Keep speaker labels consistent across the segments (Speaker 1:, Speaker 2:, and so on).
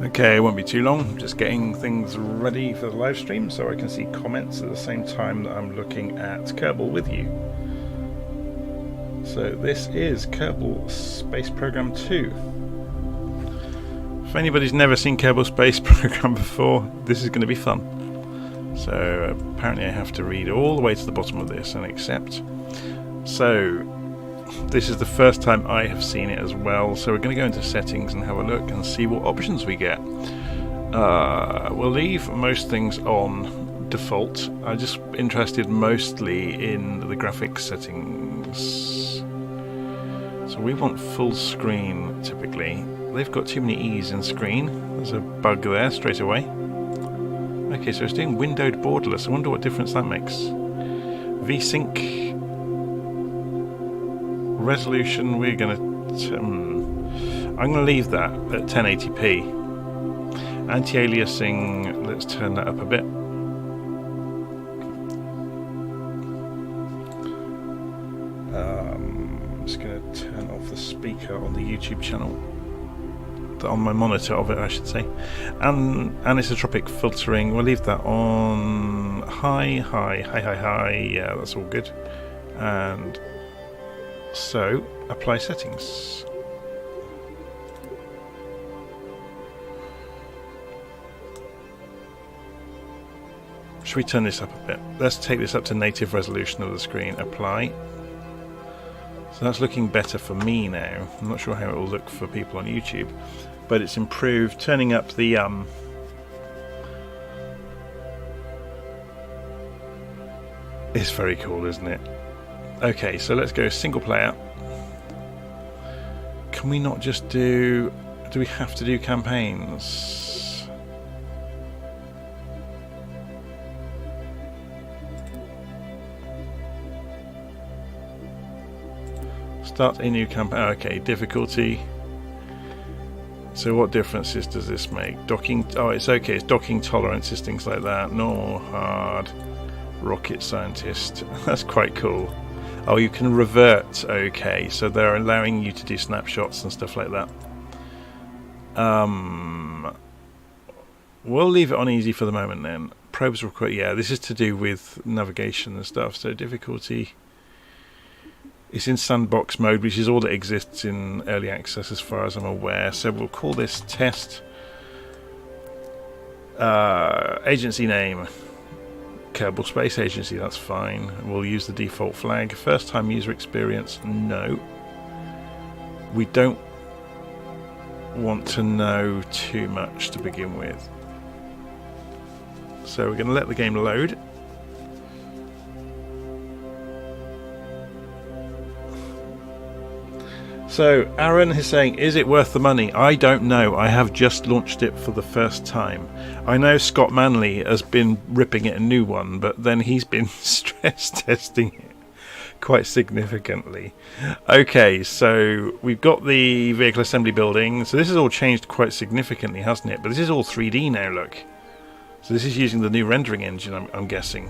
Speaker 1: Okay, it won't be too long. Just getting things ready for the live stream so I can see comments at the same time that I'm looking at Kerbal with you. So this is Kerbal Space Program 2. If anybody's never seen Kerbal Space Program before, this is going to be fun. So apparently I have to read all the way to the bottom of this and accept. So this is the first time I have seen it as well, so we're going to go into settings and have a look and see what options we get. We'll leave most things on default. I'm just interested mostly in the graphics settings. So we want full screen typically. They've got too many E's in screen. There's a bug there straight away. Okay, so it's doing windowed borderless. I wonder what difference that makes. VSync resolution, we're going to I'm going to leave that at 1080p. Anti-aliasing, let's turn that up a bit. I'm just going to turn off the speaker on the YouTube channel, on my monitor of it I should say, and anisotropic filtering, we'll leave that on high, yeah, that's all good. And so, apply settings. Should we turn this up a bit? Let's take this up to native resolution of the screen. Apply. So that's looking better for me now. I'm not sure how it will look for people on YouTube, but it's improved. Turning up the it's very cool, isn't it? Okay, so let's go single player. Can we not just do we have to do campaigns? Start a new campaign. Okay, difficulty. So what differences does this make? Docking, oh it's okay, it's docking tolerances, things like that. Normal, hard, rocket scientist. That's quite cool. Oh, you can revert, okay, so they're allowing you to do snapshots and stuff like that. We'll leave it on easy for the moment then. Probes require, yeah, this is to do with navigation and stuff, so difficulty. It's in sandbox mode, which is all that exists in early access as far as I'm aware, so we'll call this test. Agency name. Kerbal Space Agency, that's fine. We'll use the default flag. First time user experience, no. We don't want to know too much to begin with. So we're going to let the game load. So Aaron is saying, is it worth the money? I don't know. I have just launched it for the first time. I know Scott Manley has been ripping it a new one, but then he's been stress testing it quite significantly. Okay, so we've got the vehicle assembly building. So this has all changed quite significantly, hasn't it? But this is all 3D now, look. So this is using the new rendering engine, I'm guessing.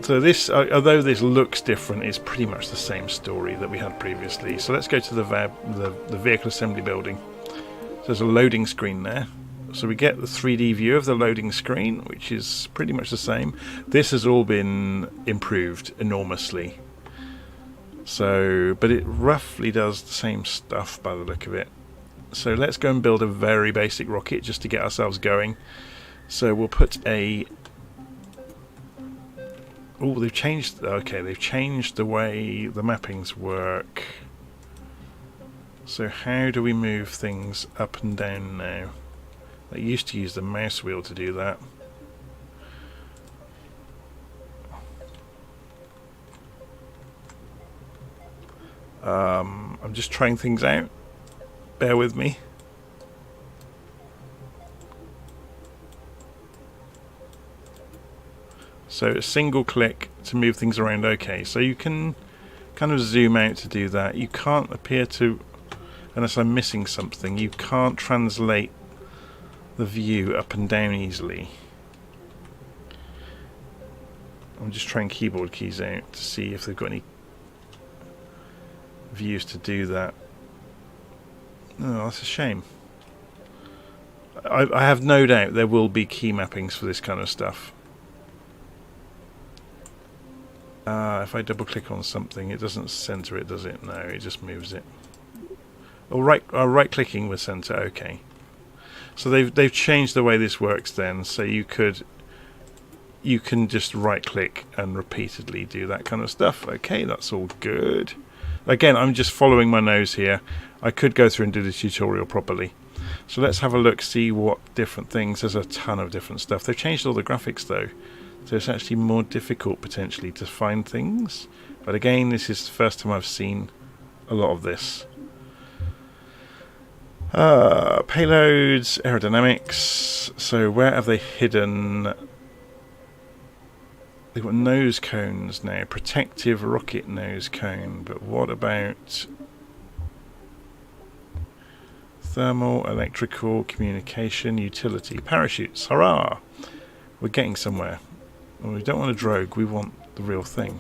Speaker 1: So this, although this looks different, it's pretty much the same story that we had previously. So let's go to the vehicle assembly building. So there's a loading screen there. So we get the 3D view of the loading screen, which is pretty much the same. This has all been improved enormously. So, but it roughly does the same stuff by the look of it. So let's go and build a very basic rocket just to get ourselves going. So we'll put a... Oh, they've changed. Okay, they've changed the way the mappings work. So how do we move things up and down now? I used to use the mouse wheel to do that. I'm just trying things out. Bear with me. So a single click to move things around. Okay, so you can kind of zoom out to do that. You can't appear to, unless I'm missing something, you can't translate the view up and down easily. I'm just trying keyboard keys out to see if they've got any views to do that. Oh, that's a shame. I have no doubt there will be key mappings for this kind of stuff. If I double click on something, it doesn't center it, does it? No, it just moves it. Oh, right clicking with center. Okay. So they've changed the way this works then. So you can just right click and repeatedly do that kind of stuff. Okay, that's all good. Again, I'm just following my nose here. I could go through and do the tutorial properly. So let's have a look, see what different things. There's a ton of different stuff. They've changed all the graphics though. So it's actually more difficult potentially to find things. But again, this is the first time I've seen a lot of this. Payloads, aerodynamics. So where have they hidden? They've got nose cones now. Protective rocket nose cone. But what about thermal, electrical, communication, utility, parachutes? Hurrah! We're getting somewhere. Well, we don't want a drogue, we want the real thing.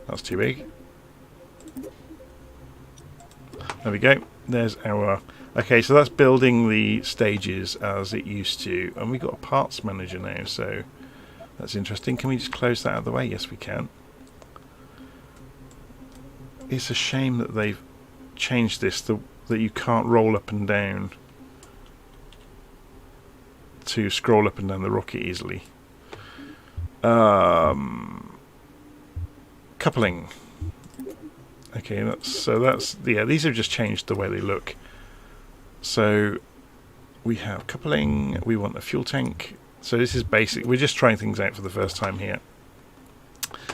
Speaker 1: That's too big. There we go. There's our... Okay, so that's building the stages as it used to. And we've got a parts manager now, so that's interesting. Can we just close that out of the way? Yes, we can. It's a shame that they've changed this, that you can't roll up and down to scroll up and down the rocket easily. Coupling. Okay, that's yeah, these have just changed the way they look. So we have coupling, we want a fuel tank. So this is basic, we're just trying things out for the first time here.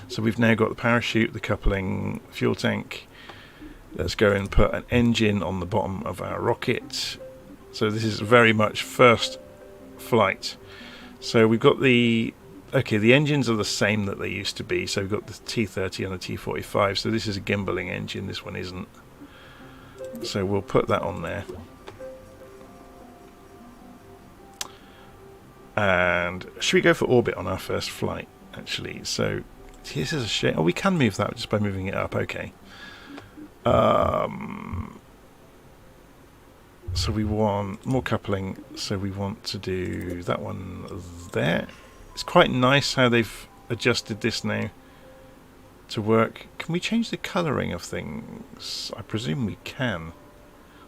Speaker 1: So we've now got the parachute, the coupling, fuel tank. Let's go and put an engine on the bottom of our rocket. So this is very much first flight. So we've got the engines are the same that they used to be. So we've got the T30 and the T45. So this is a gimbaling engine, this one isn't. So we'll put that on there. And should we go for orbit on our first flight actually? So this is a shame. Oh, we can move that just by moving it up. Okay. So we want more coupling, so we want to do that one there. It's quite nice how they've adjusted this now to work. Can we change the colouring of things? I presume we can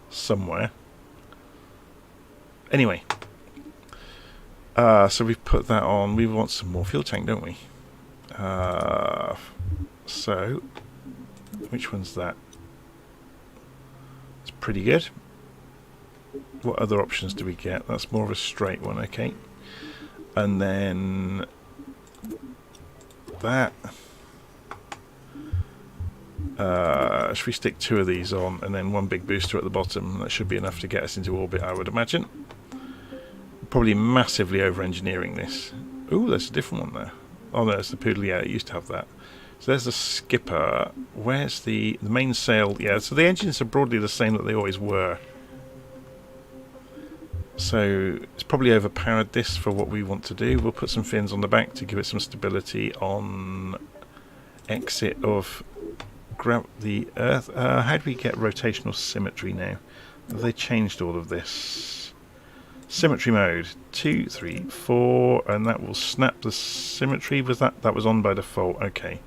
Speaker 1: somewhere. Anyway, so we've put that on. We want some more fuel tank, don't we? So which one's that? It's pretty good. What other options do we get? That's more of a straight one, okay. And then that. Should we stick 2 of these on and then one big booster at the bottom? That should be enough to get us into orbit, I would imagine. Probably massively over-engineering this. Ooh, there's a different one there. Oh no, it's the Poodle. Yeah, it used to have that. So there's the skipper. Where's the main sail? Yeah, so the engines are broadly the same that they always were. So it's probably overpowered this for what we want to do. We'll put some fins on the back to give it some stability on exit of the Earth. How do we get rotational symmetry now? Have they changed all of this? Symmetry mode 2, 3, 4, and that will snap the symmetry. Was that was on by default? Okay.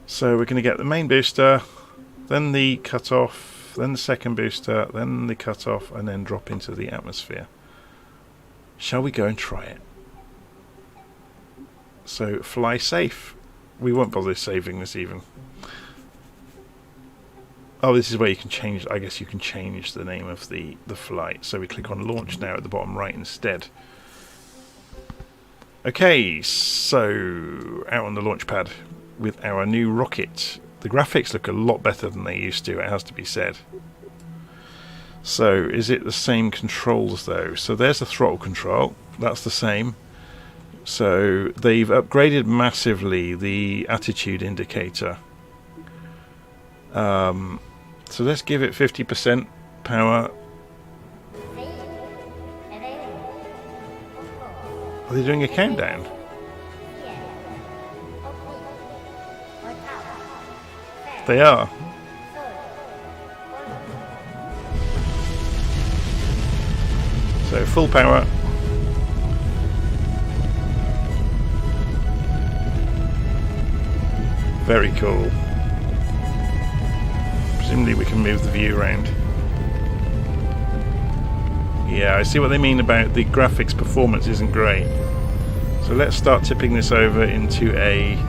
Speaker 1: So we're going to get the main booster, then the cutoff, then the second booster, then the cutoff, and then drop into the atmosphere. Shall we go and try it? So fly safe. We won't bother saving this even. Oh, this is where you can change. I guess you can change the name of the flight. So we click on launch now at the bottom right instead. Okay, so out on the launch pad with our new rocket. The graphics look a lot better than they used to, it has to be said. So is it the same controls though? So there's the throttle control. That's the same. So they've upgraded massively the attitude indicator. So let's give it 50% power. Are they doing a countdown? They are. So full power. Very cool. Presumably we can move the view around. Yeah, I see what they mean about the graphics performance isn't great. So let's start tipping this over into a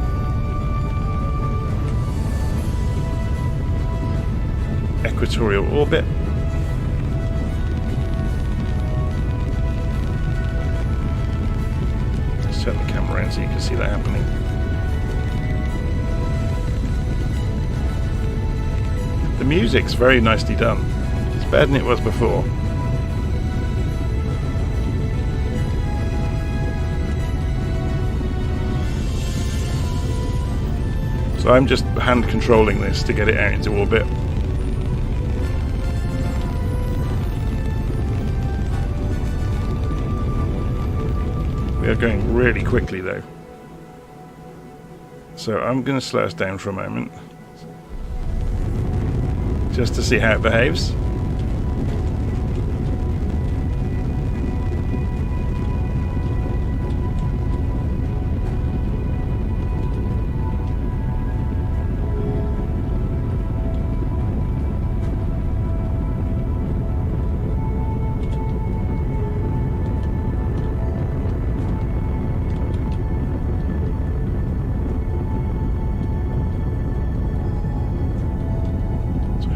Speaker 1: equatorial orbit. Let's turn the camera around so you can see that happening. The music's very nicely done. It's better than it was before. So I'm just hand controlling this to get it out into orbit. We are going really quickly though. So I'm going to slow us down for a moment, just to see how it behaves.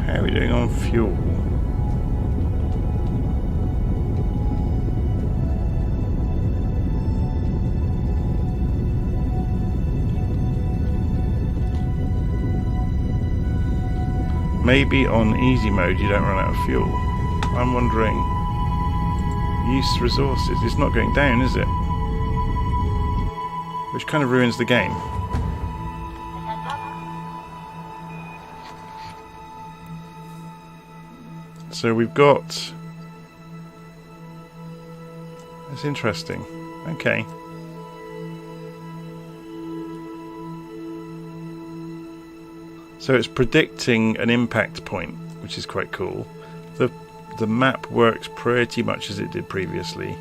Speaker 1: How are we doing on fuel? Maybe on easy mode you don't run out of fuel. I'm wondering, use resources. It's not going down, is it? Which kind of ruins the game. So we've got... That's interesting. Okay. So it's predicting an impact point, which is quite cool. The map works pretty much as it did previously.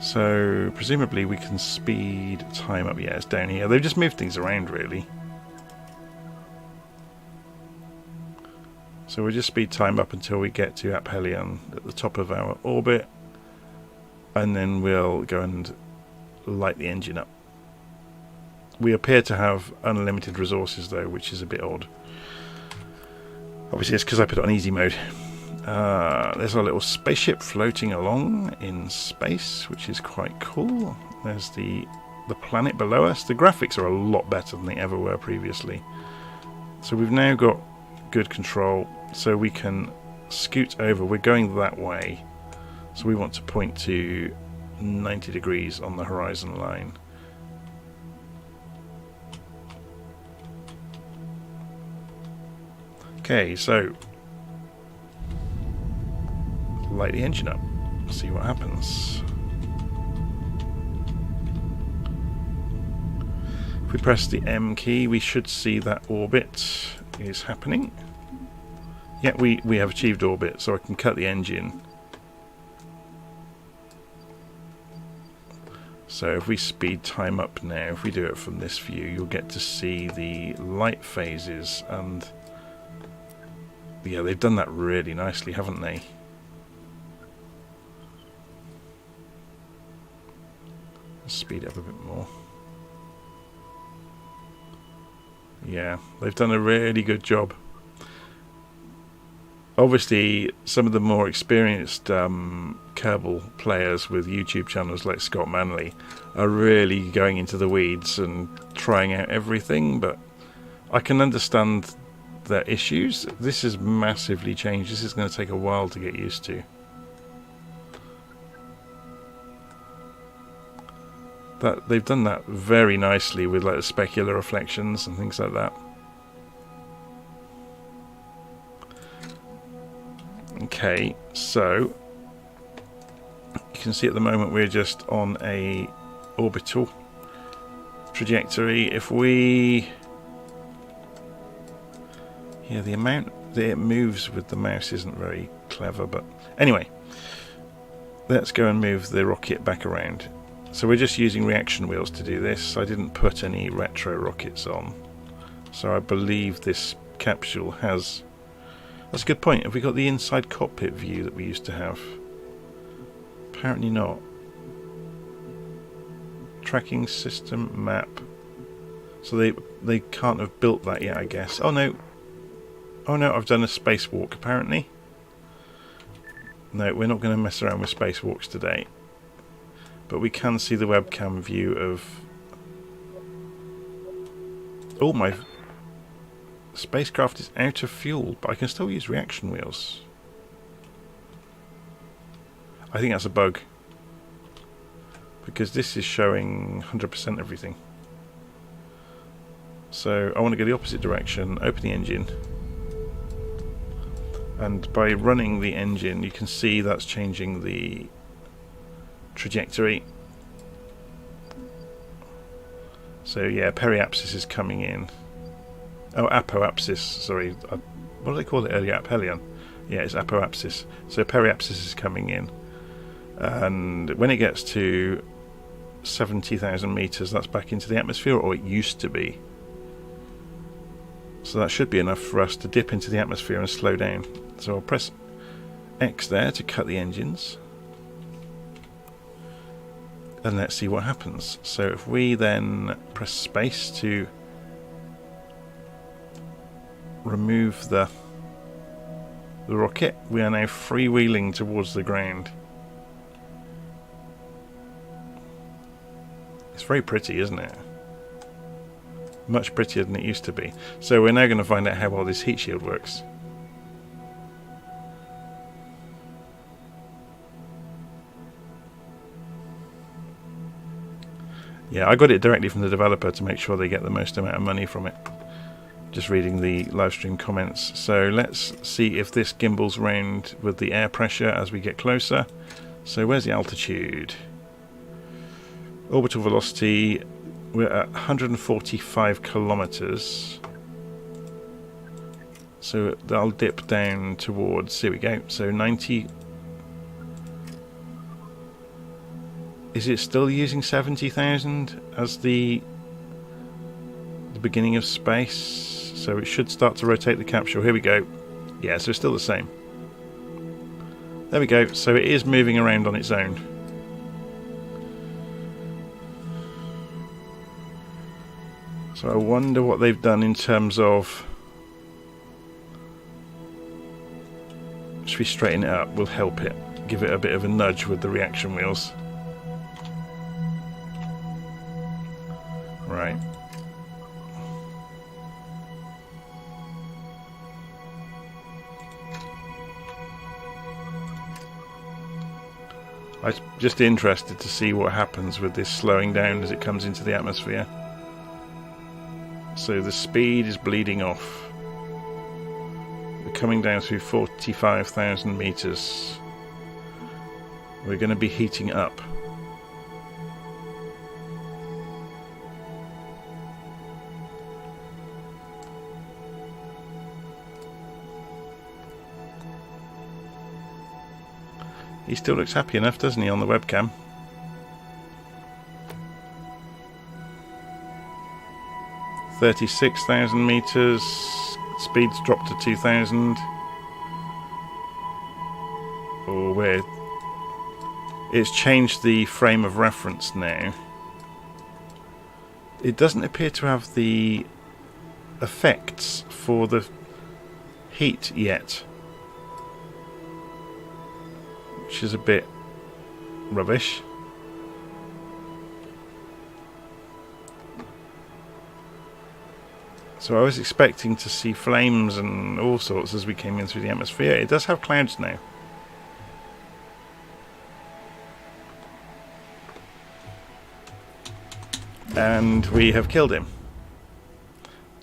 Speaker 1: So presumably we can speed time up. Yeah, it's down here. They've just moved things around really. So we'll just speed time up until we get to aphelion at the top of our orbit, and then we'll go and light the engine up. We appear to have unlimited resources though, which is a bit odd. Obviously it's because I put it on easy mode. There's our little spaceship floating along in space, which is quite cool. There's the planet below us. The graphics are a lot better than they ever were previously. So we've now got good control, so we can scoot over. We're going that way, so we want to point to 90 degrees on the horizon line. Okay, so light the engine up, see what happens. If we press the M key, we should see that orbit is happening. Yeah, we have achieved orbit, so I can cut the engine. So if we speed time up now, if we do it from this view, you'll get to see the light phases, and yeah, they've done that really nicely, haven't they? Speed up a bit more. Yeah, they've done a really good job. Obviously, some of the more experienced Kerbal players with YouTube channels like Scott Manley are really going into the weeds and trying out everything, but I can understand their issues. This has massively changed. This is going to take a while to get used to. That they've done that very nicely with like the specular reflections and things like that. Okay, so you can see at the moment we're just on a orbital trajectory. If we... Yeah, the amount that it moves with the mouse isn't very clever, but anyway, let's go and move the rocket back around. So we're just using reaction wheels to do this. I didn't put any retro rockets on, so I believe this capsule has... That's a good point. Have we got the inside cockpit view that we used to have? Apparently not. Tracking system map. So they can't have built that yet, I guess. Oh no. Oh no, I've done a spacewalk apparently. No, we're not going to mess around with spacewalks today. But we can see the webcam view of... Oh, my spacecraft is out of fuel, but I can still use reaction wheels. I think that's a bug, because this is showing 100% everything. So I want to go the opposite direction, open the engine, and by running the engine you can see that's changing the trajectory. So yeah, periapsis is coming in. Oh, apoapsis, sorry. What did they call it earlier? Aphelion. Yeah, it's apoapsis. So periapsis is coming in. And when it gets to 70,000 meters, that's back into the atmosphere, or it used to be. So that should be enough for us to dip into the atmosphere and slow down. So I'll press X there to cut the engines. And let's see what happens. So if we then press space to remove the rocket, we are now freewheeling towards the ground. It's very pretty, isn't it? Much prettier than it used to be. So we're now going to find out how well this heat shield works. Yeah, I got it directly from the developer to make sure they get the most amount of money from it. Just reading the live stream comments. So let's see if this gimbals round with the air pressure as we get closer. So where's the altitude? Orbital velocity, we're at 145 kilometers. So that'll dip down towards, here we go, so 90. Is it still using 70,000 as the beginning of space? So it should start to rotate the capsule. Here we go. Yeah, so it's still the same. There we go. So it is moving around on its own. So I wonder what they've done in terms of... Should we straighten it up? We'll help it. Give it a bit of a nudge with the reaction wheels. Right. I'm just interested to see what happens with this slowing down as it comes into the atmosphere. So the speed is bleeding off. We're coming down through 45,000 meters. We're going to be heating up. He still looks happy enough, doesn't he, on the webcam? $36,000 meters. Speed's dropped to 2,000. Oh, where? It's changed the frame of reference now. It doesn't appear to have the effects for the heat yet, which is a bit rubbish. So I was expecting to see flames and all sorts as we came in through the atmosphere. It does have clouds now. And we have killed him.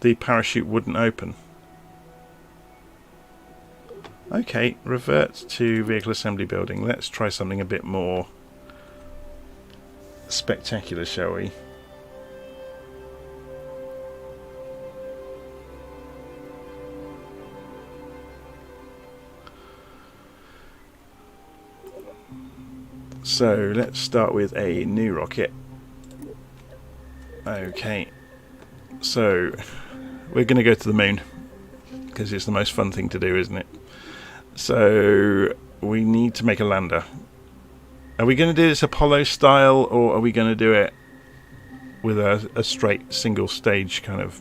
Speaker 1: The parachute wouldn't open. Okay, revert to vehicle assembly building. Let's try something a bit more spectacular, shall we? So let's start with a new rocket. Okay, so we're going to go to the moon because it's the most fun thing to do, isn't it? So we need to make a lander. Are we going to do this Apollo style, or are we going to do it with a straight single stage kind of...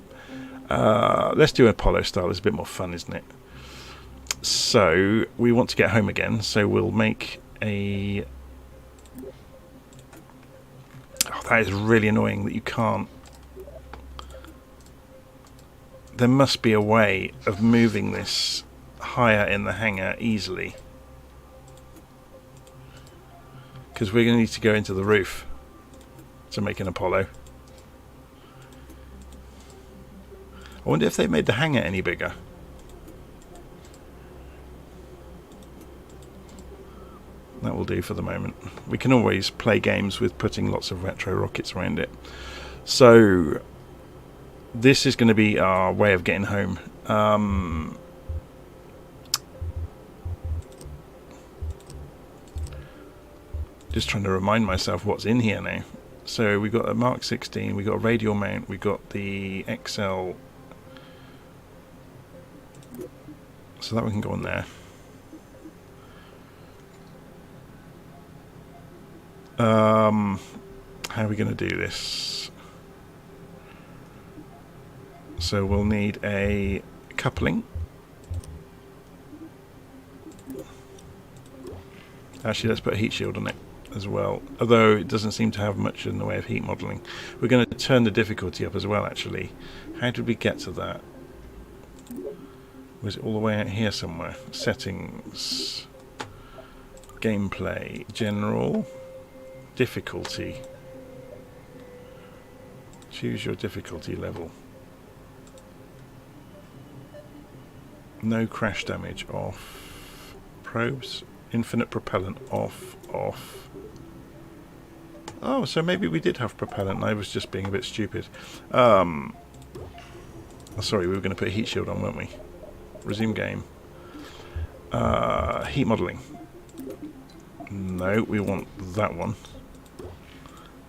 Speaker 1: let's do Apollo style. It's a bit more fun, isn't it? So we want to get home again, so we'll make a... Oh, that is really annoying that you can't... There must be a way of moving this higher in the hangar easily, because we're going to need to go into the roof to make an Apollo. I wonder if they made the hangar any bigger. That will do for the moment. We can always play games with putting lots of retro rockets around it. So this is going to be our way of getting home. Just trying to remind myself what's in here now. So we got a Mark 16, we got a radial mount, we got the XL. So that one can go on there. How are we going to do this? So we'll need a coupling. Actually, let's put a heat shield on it as well, although it doesn't seem to have much in the way of heat modelling. We're going to turn the difficulty up as well, actually. How did we get to that? Was it all the way out here somewhere? Settings, gameplay, general, difficulty. Choose your difficulty level. No crash damage off. Probes, infinite propellant off, off. Oh, so maybe we did have propellant and I was just being a bit stupid. Sorry, we were going to put a heat shield on, weren't we? Resume game. Heat modelling. No, we want that one.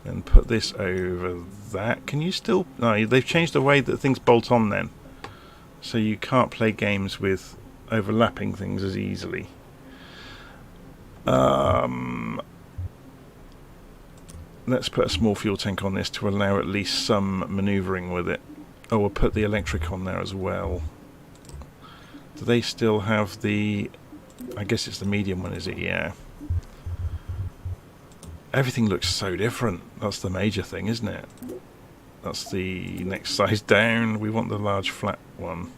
Speaker 1: And put this over that. Can you still... No, they've changed the way that things bolt on then. So you can't play games with overlapping things as easily. Let's put a small fuel tank on this to allow at least some manoeuvring with it. Oh, we'll put the electric on there as well. Do they still have the... I guess it's the medium one, is it? Yeah. Everything looks so different. That's the major thing, isn't it? That's the next size down. We want the large flat one.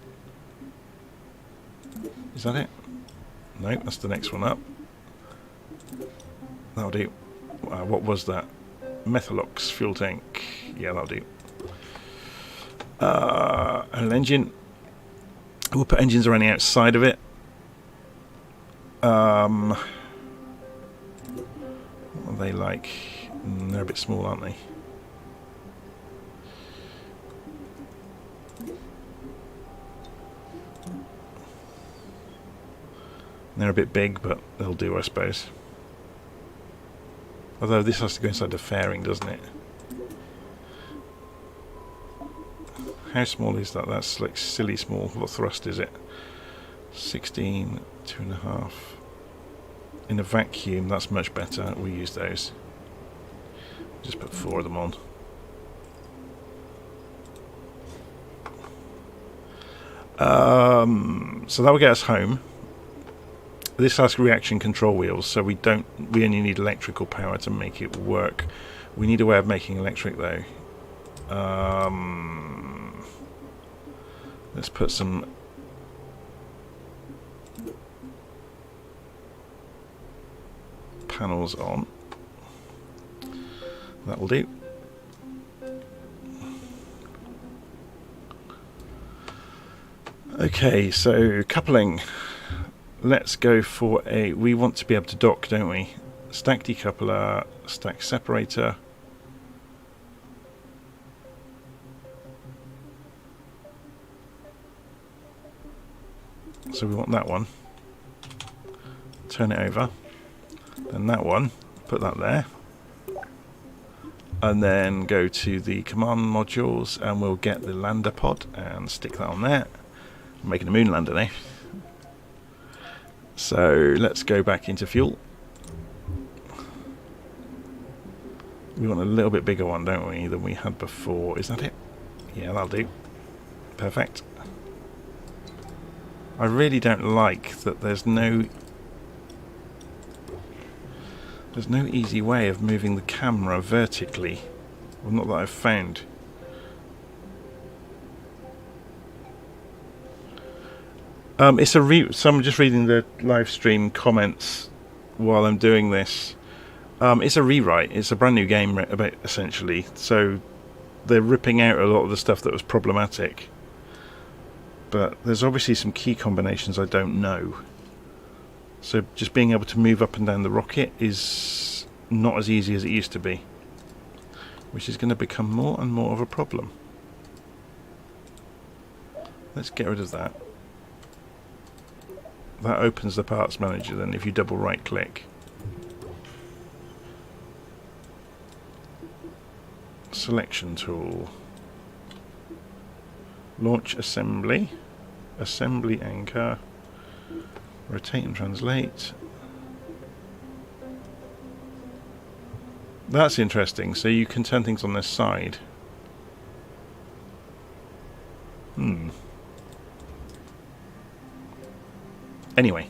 Speaker 1: Is that it? No, that's the next one up. That'll do. What was that? Methalox fuel tank. Yeah, that'll do. An engine. We'll put engines around the outside of it. What are they like? They're a bit small, aren't they? They're a bit big, but they'll do, I suppose. Although this has to go inside the fairing, doesn't it? How small is that? That's like silly small. What thrust is it? 16, 2.5. In a vacuum, that's much better. We'll use those. Just put 4 of them on. So that will get us home. This has reaction control wheels, so we only need electrical power to make it work. We need a way of making electric though. Let's put some panels on. That will do. Okay, so coupling. let's go for a... We want to be able to dock, don't we? Stack decoupler, stack separator. So we want that one. Turn it over. Then that one. Put that there. And then go to the command modules and we'll get the lander pod and stick that on there. I'm making a moon lander now. So let's go back into fuel. We want a little bit bigger one, don't we, than we had before. Is that it? Yeah, that'll do. Perfect. I really don't like that there's no easy way of moving the camera vertically. Well, not that I've found. So I'm just reading the live stream comments while I'm doing this. It's a rewrite. It's a brand new game, essentially. So they're ripping out a lot of the stuff that was problematic. But there's obviously some key combinations I don't know. So just being able to move up and down the rocket is not as easy as it used to be, which is going to become more and more of a problem. Let's get rid of that. That opens the parts manager then if you double right click. Selection tool. Launch assembly. Assembly anchor. Rotate and translate. That's interesting. So you can turn things on this side. Anyway.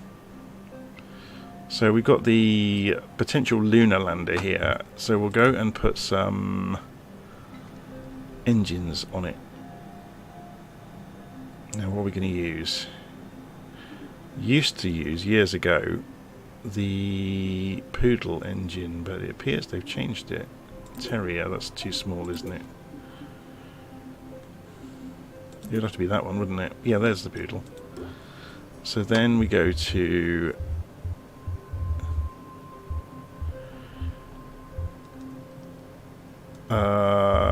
Speaker 1: So we've got the potential lunar lander here. So we'll go and put some engines on it. Now what are we going to use? Used to use, years ago, the Poodle engine, but it appears they've changed it. Terrier, that's too small, isn't it? It would have to be that one, wouldn't it? Yeah, there's the Poodle. So then we go to...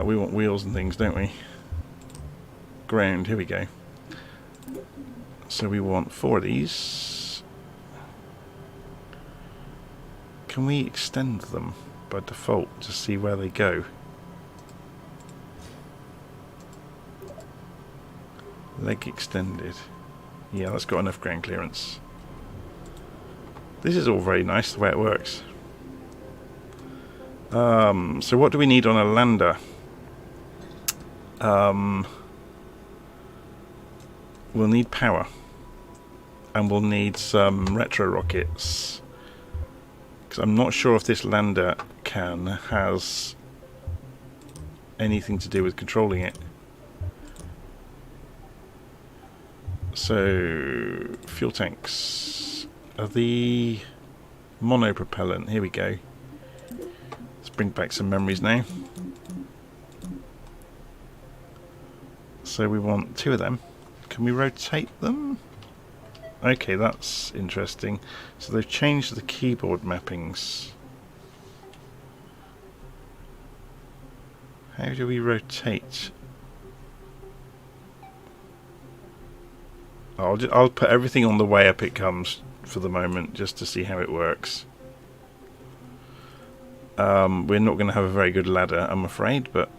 Speaker 1: we want wheels and things, don't we? Ground, here we go. So we want 4 of these. Can we extend them by default to see where they go? Leg extended. Yeah, that's got enough ground clearance. This is all very nice the way it works. So what do we need on a lander? We'll need power. And we'll need some retro rockets. Because I'm not sure if this lander has anything to do with controlling it. So, fuel tanks are the monopropellant. Here we go. Let's bring back some memories now. So we want 2 of them. Can we rotate them? Okay, that's interesting. So they've changed the keyboard mappings. How do we rotate? I'll put everything on the way up it comes for the moment, just to see how it works. We're not going to have a very good ladder, I'm afraid, but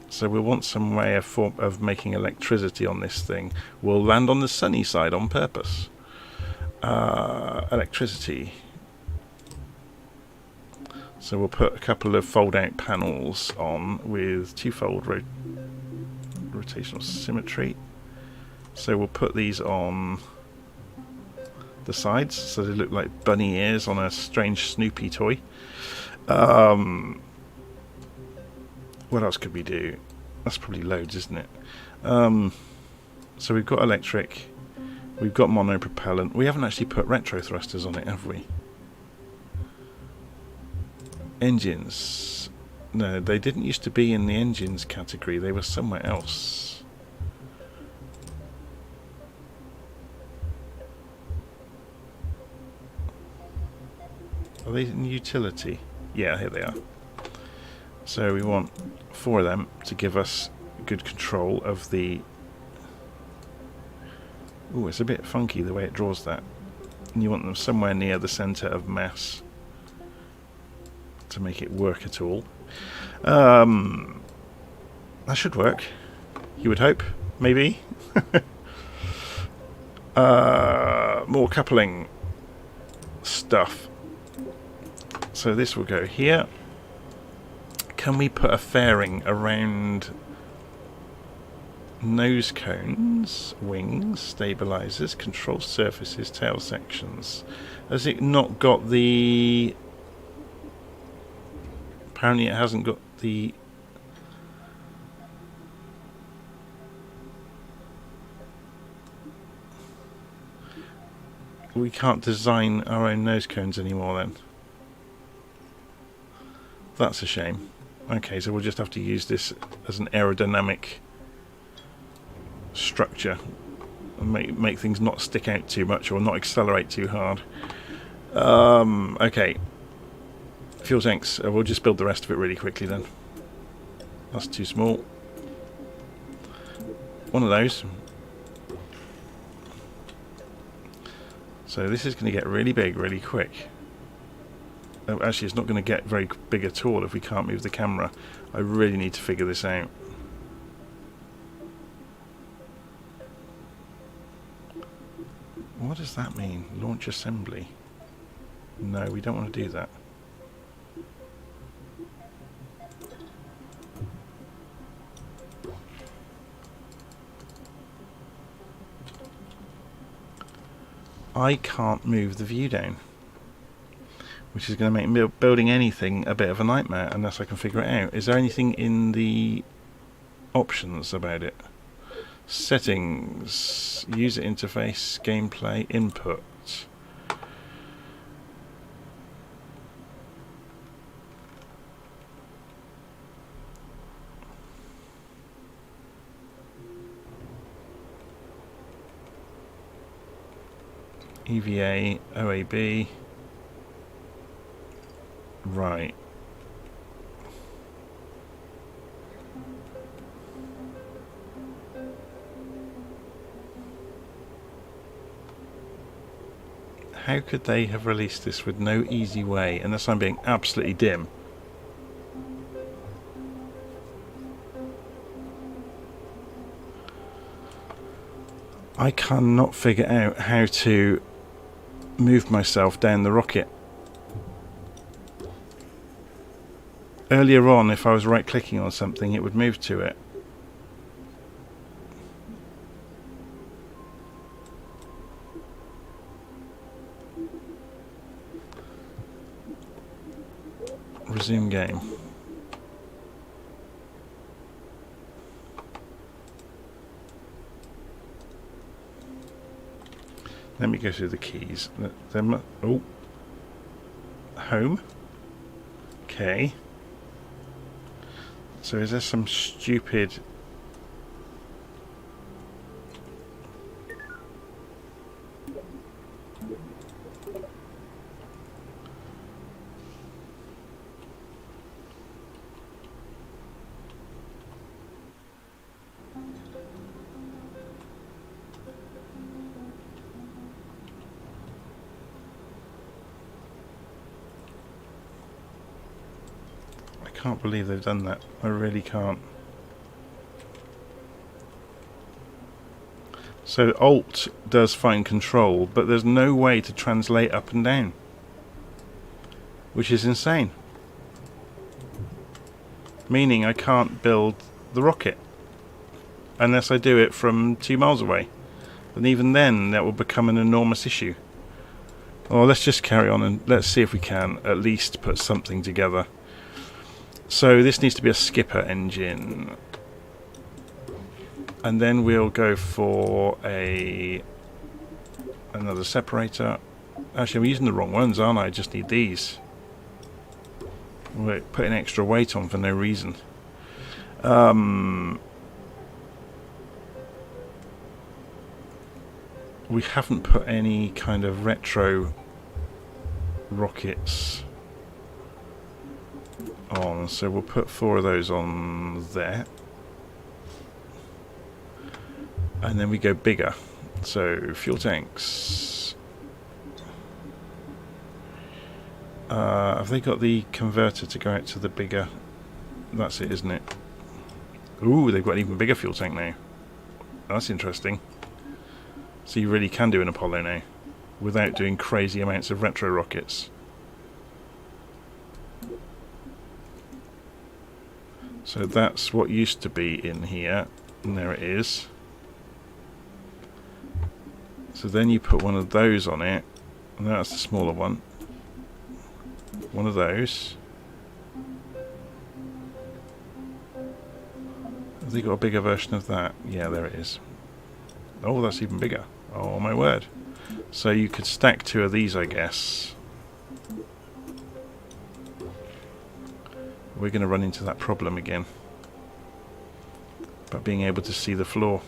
Speaker 1: so we'll want some way of making electricity on this thing. We'll land on the sunny side on purpose. Electricity. So we'll put a couple of fold-out panels on with 2-fold rotational symmetry. So we'll put these on the sides so they look like bunny ears on a strange Snoopy toy. What else could we do? That's probably loads, isn't it? So we've got electric, we've got monopropellant. We haven't actually put retro thrusters on it, have we? Engines. No, they didn't used to be in the engines category. They were somewhere else. Are they in utility? Yeah, here they are. So we want 4 of them to give us good control of the... Ooh, it's a bit funky the way it draws that. And you want them somewhere near the centre of mass to make it work at all. That should work. You would hope, maybe. More coupling stuff. So this will go here. Can we put a fairing around nose cones, wings, stabilizers, control surfaces, tail sections? Has it not got the... Apparently it hasn't got the... We can't design our own nose cones anymore then. That's a shame. Okay, so we'll just have to use this as an aerodynamic structure and make things not stick out too much or not accelerate too hard. Okay. Fuel tanks. We'll just build the rest of it really quickly then. That's too small. One of those. So this is going to get really big really quick. Oh, actually, it's not going to get very big at all if we can't move the camera. I really need to figure this out. What does that mean? Launch assembly? No, we don't want to do that. I can't move the view down, which is going to make building anything a bit of a nightmare unless I can figure it out. Is there anything in the options about it? Settings, user interface, gameplay, input. EVA, OAB. Right. How could they have released this with no easy way, unless I'm being absolutely dim? I cannot figure out how to move myself down the rocket. Earlier on, if I was right clicking on something, it would move to it. Resume game. Let me go through the keys. Oh, home. Okay. So is there some stupid... I can't believe they've done that. I really can't. So Alt does find control, but there's no way to translate up and down, which is insane. Meaning I can't build the rocket unless I do it from 2 miles away. And even then, that will become an enormous issue. Well, let's just carry on and let's see if we can at least put something together. So this needs to be a skipper engine. And then we'll go for another separator. Actually, I'm using the wrong ones, aren't I? I just need these. We're putting extra weight on for no reason. We haven't put any kind of retro rockets on. So we'll put 4 of those on there. And then we go bigger. So fuel tanks. Have they got the converter to go out to the bigger? That's it, isn't it? Ooh, they've got an even bigger fuel tank now. That's interesting. So you really can do an Apollo now without doing crazy amounts of retro rockets. So that's what used to be in here, and there it is. So then you put one of those on it, and that's the smaller one. One of those. Have they got a bigger version of that? Yeah, there it is. Oh, that's even bigger. Oh my word. So you could stack 2 of these, I guess. We're going to run into that problem again. About being able to see the floor.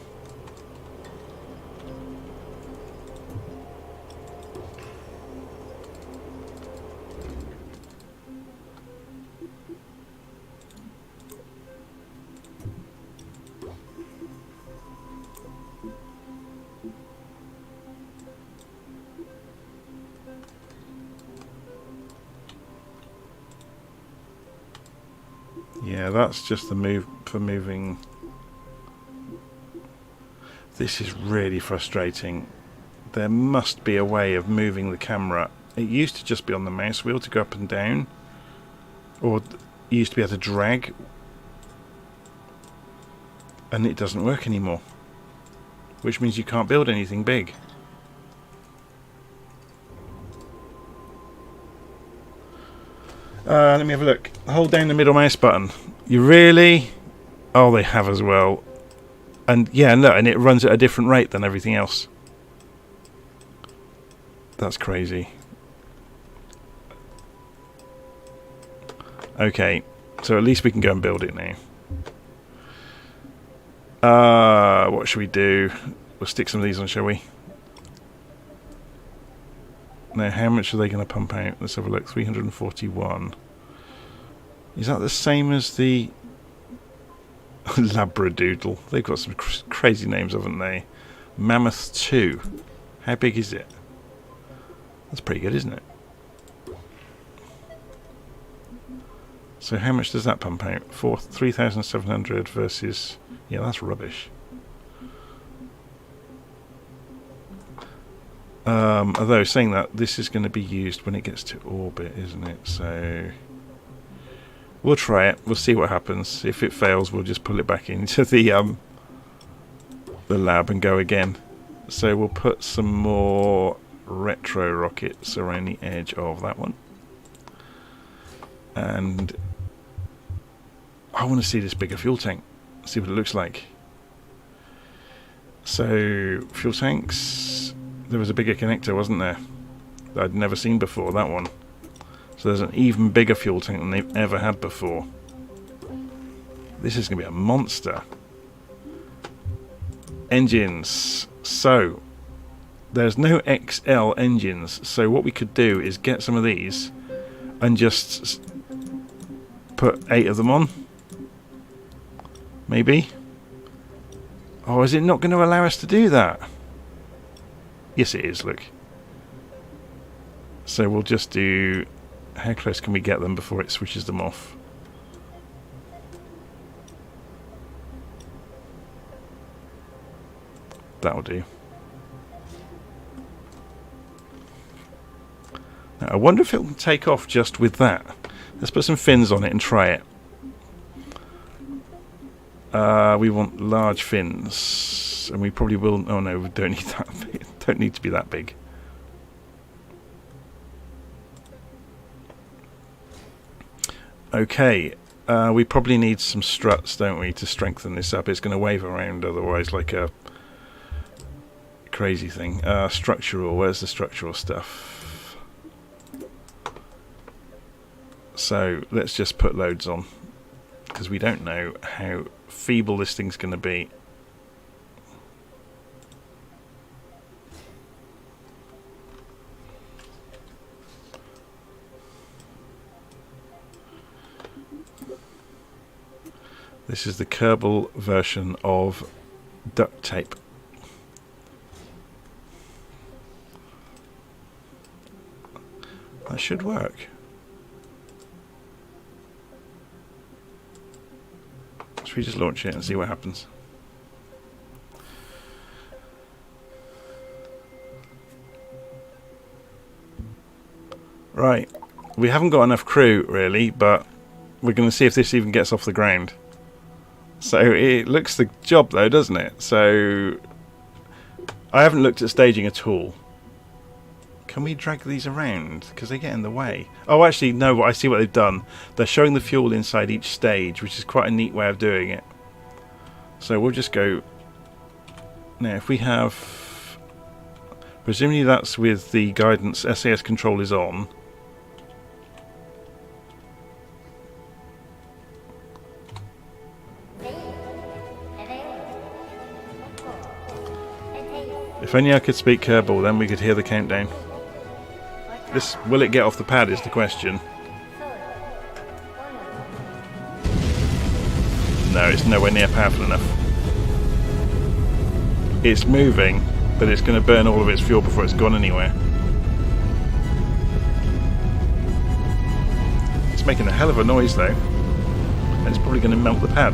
Speaker 1: Yeah, that's just the move for moving. This is really frustrating. There must be a way of moving the camera. It used to just be on the mouse wheel to go up and down, or you used to be able to drag, and it doesn't work anymore, which means you can't build anything big. Let me have a look. Hold down the middle mouse button. You really? Oh, they have as well. And yeah, look, and it runs at a different rate than everything else. That's crazy. Okay, so at least we can go and build it now. What should we do? We'll stick some of these on, shall we? Now, how much are they going to pump out? Let's have a look. 341. Is that the same as the Labradoodle? They've got some crazy names, haven't they? Mammoth 2. How big is it? That's pretty good, isn't it? So how much does that pump out? 3,700 versus... Yeah, that's rubbish. Although saying that, this is going to be used when it gets to orbit, isn't it? So we'll try it. We'll see what happens. If it fails, we'll just pull it back into the lab and go again. So we'll put some more retro rockets around the edge of that one. And I want to see this bigger fuel tank. See what it looks like. So fuel tanks. There was a bigger connector, wasn't there? That I'd never seen before, that one. So there's an even bigger fuel tank than they've ever had before. This is going to be a monster. Engines. So, there's no XL engines. So what we could do is get some of these and just put 8 of them on. Maybe. Oh, is it not going to allow us to do that? Yes, it is, look. So we'll just do... How close can we get them before it switches them off? That'll do. Now, I wonder if it will take off just with that. Let's put some fins on it and try it. We want large fins, and we probably will... Oh no, we don't need that big. Don't need to be that big. Okay, we probably need some struts, don't we, to strengthen this up. It's going to wave around otherwise like a crazy thing. Structural, where's the structural stuff? So let's just put loads on, because we don't know how feeble this thing's going to be. This is the Kerbal version of duct tape. That should work. Should we just launch it and see what happens? Right, we haven't got enough crew really, but we're going to see if this even gets off the ground. So it looks the job though, doesn't it? So I haven't looked at staging at all. Can we drag these around? Because they get in the way. Oh, actually, no, I see what they've done. They're showing the fuel inside each stage, which is quite a neat way of doing it. So we'll just go... Now, if we have... Presumably that's with the guidance SAS control is on. If only I could speak Kerbal, then we could hear the countdown. Will it get off the pad is the question. No, it's nowhere near powerful enough. It's moving, but it's going to burn all of its fuel before it's gone anywhere. It's making a hell of a noise though, and it's probably going to melt the pad.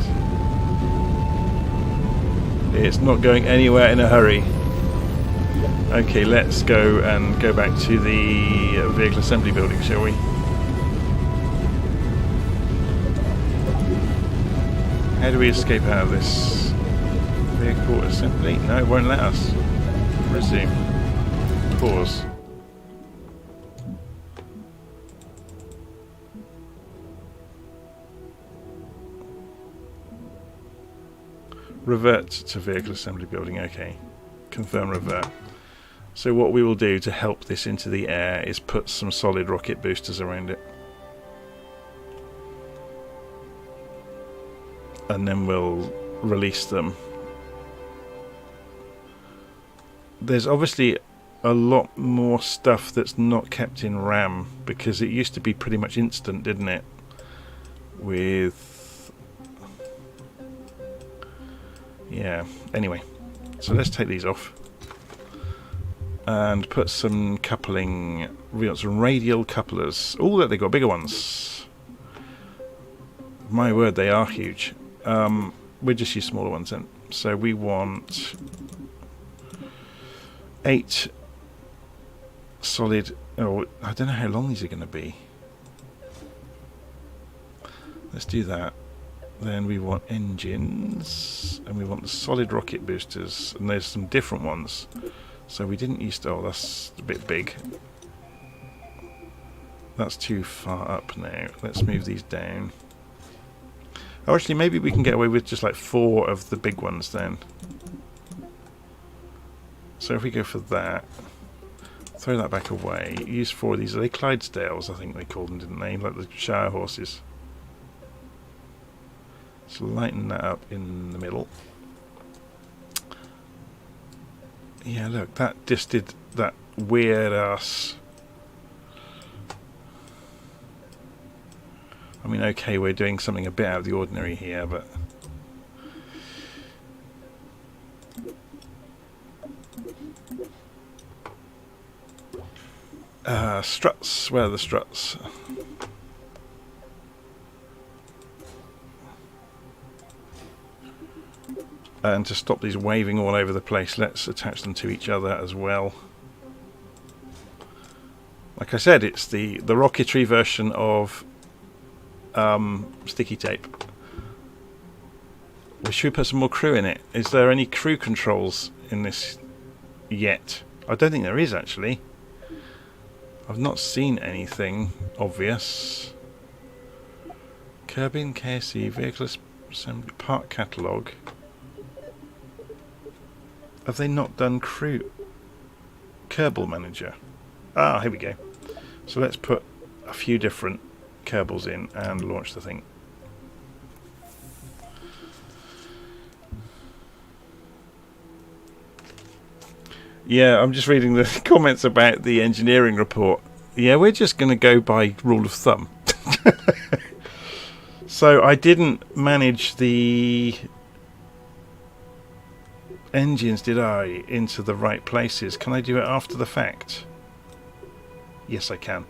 Speaker 1: It's not going anywhere in a hurry. Okay, let's go and go back to the vehicle assembly building, shall we? How do we escape out of this? Vehicle assembly? No, it won't let us. Resume. Pause. Revert to vehicle assembly building, okay. Confirm revert. So what we will do to help this into the air is put some solid rocket boosters around it. And then we'll release them. There's obviously a lot more stuff that's not kept in RAM, because it used to be pretty much instant, didn't it? With... yeah, anyway. So let's take these off. And put some coupling, we got some radial couplers. Oh, look, they got bigger ones. My word, they are huge. We'll just use smaller ones then. So we want 8 solid. Oh, I don't know how long these are going to be. Let's do that. Then we want engines, and we want the solid rocket boosters, and there's some different ones. So we didn't used to... oh, that's a bit big. That's too far up now. Let's move these down. Oh, actually, maybe we can get away with just like 4 of the big ones then. So if we go for that, throw that back away, use 4 of these. Are they Clydesdales? I think they called them, didn't they? Like the shower horses. So lighten that up in the middle. Yeah, look, that just did that weird ass. I mean, okay, we're doing something a bit out of the ordinary here, but struts. Where are the struts? And to stop these waving all over the place, let's attach them to each other as well. Like I said, it's the rocketry version of sticky tape. We should put some more crew in it. Is there any crew controls in this yet? I don't think there is, actually. I've not seen anything obvious. Kerbin, KSC, vehicle assembly, part catalogue. Have they not done crew? Kerbal manager. Ah, here we go. So let's put a few different Kerbals in and launch the thing. Yeah, I'm just reading the comments about the engineering report. Yeah, we're just going to go by rule of thumb. So I didn't manage the engines, did I, into the right places? Can I do it after the fact? Yes, I can.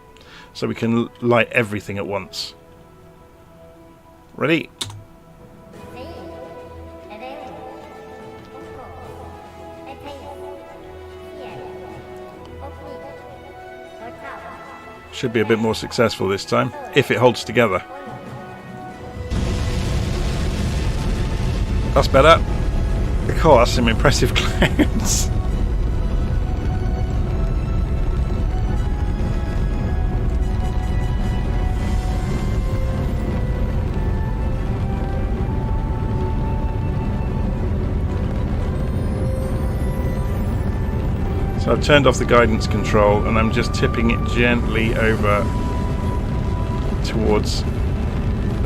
Speaker 1: So we can light everything at once. Ready? Should be a bit more successful this time, if it holds together. That's better. Oh, that's some impressive clouds. So I've turned off the guidance control and I'm just tipping it gently over towards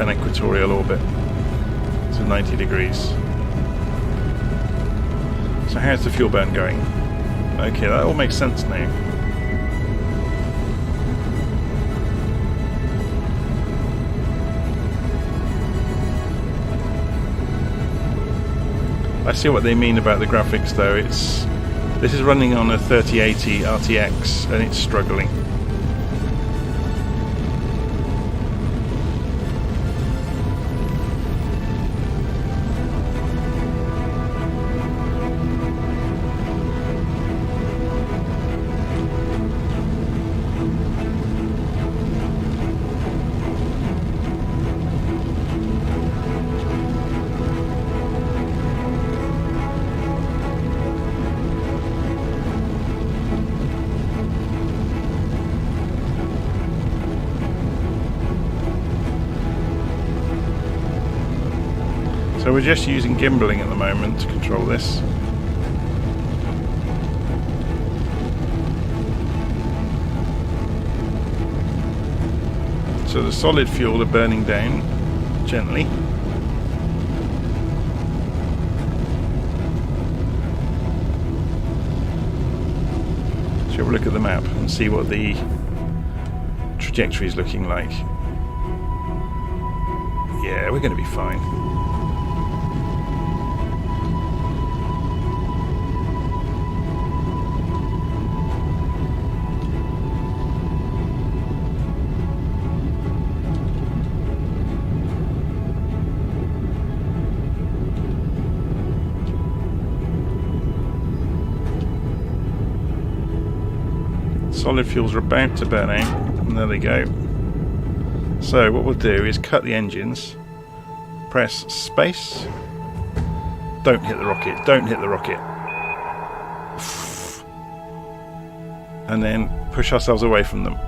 Speaker 1: an equatorial orbit. So 90 degrees. So how's the fuel burn going? Okay, that all makes sense now. I see what they mean about the graphics though. This is running on a 3080 RTX and it's struggling. So we're just using gimbaling at the moment to control this. So the solid fuel are burning down gently. So we'll look at the map and see what the trajectory is looking like. Yeah, we're going to be fine. Solid fuels are about to burn out, and there they go. So what we'll do is cut the engines, press space, don't hit the rocket, don't hit the rocket, and then push ourselves away from them.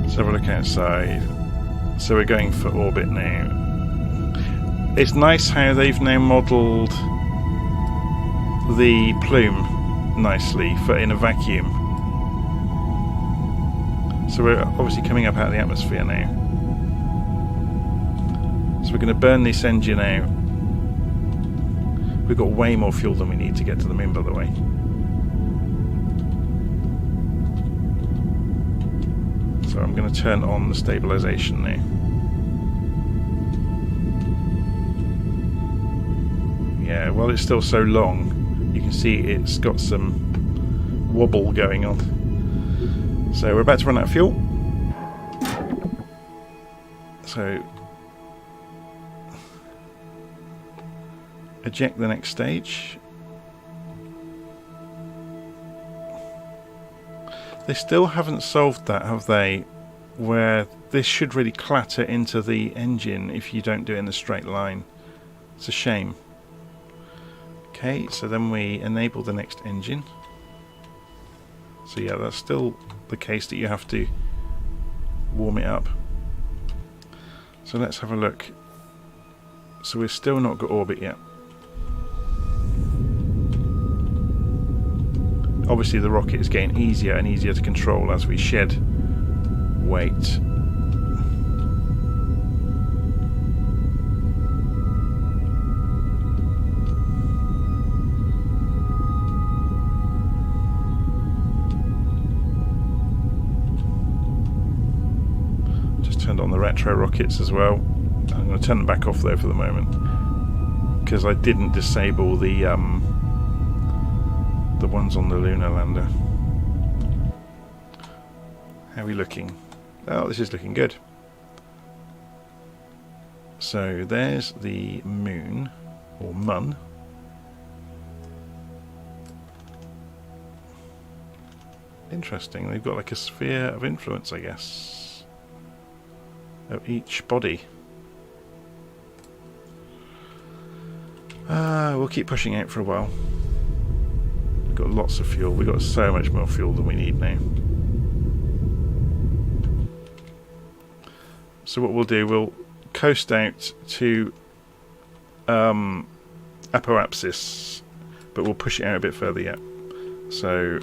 Speaker 1: Let's have a look outside. So we're going for orbit now. It's nice how they've now modelled the plume nicely for in a vacuum. So we're obviously coming up out of the atmosphere now. So we're going to burn this engine out. We've got way more fuel than we need to get to the moon, by the way. So I'm going to turn on the stabilisation now. Yeah, while it's still so long, you can see it's got some wobble going on. So we're about to run out of fuel. So eject the next stage. They still haven't solved that, have they? Where this should really clatter into the engine if you don't do it in a straight line. It's a shame. Okay, so then we enable the next engine. So yeah, that's still the case that you have to warm it up. So let's have a look So we've still not got orbit yet. Obviously the rocket is getting easier and easier to control as we shed weight. Just turned on the retro rockets as well. I'm going to turn them back off though for the moment, because I didn't disable the ones on the lunar lander. How are we looking? Oh, this is looking good. So there's the moon, or mun. Interesting, they've got like a sphere of influence, I guess, of each body. We'll keep pushing out for a while. We've got lots of fuel. We've got so much more fuel than we need now. So what we'll do, we'll coast out to Apoapsis, but we'll push it out a bit further yet. So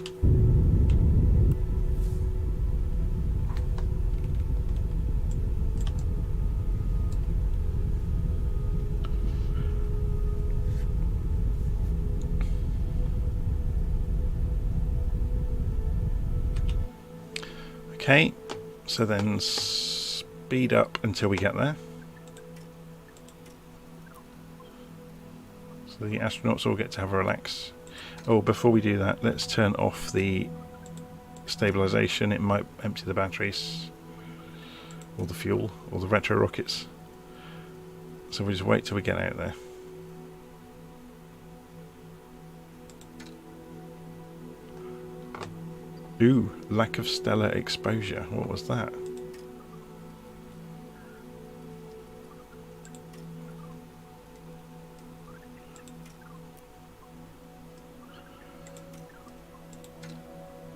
Speaker 1: okay, so then speed up until we get there. So the astronauts all get to have a relax. Oh, before we do that, let's turn off the stabilization. It might empty the batteries, or the fuel, or the retro rockets. So we'll just wait till we get out there. Ooh, lack of stellar exposure. What was that?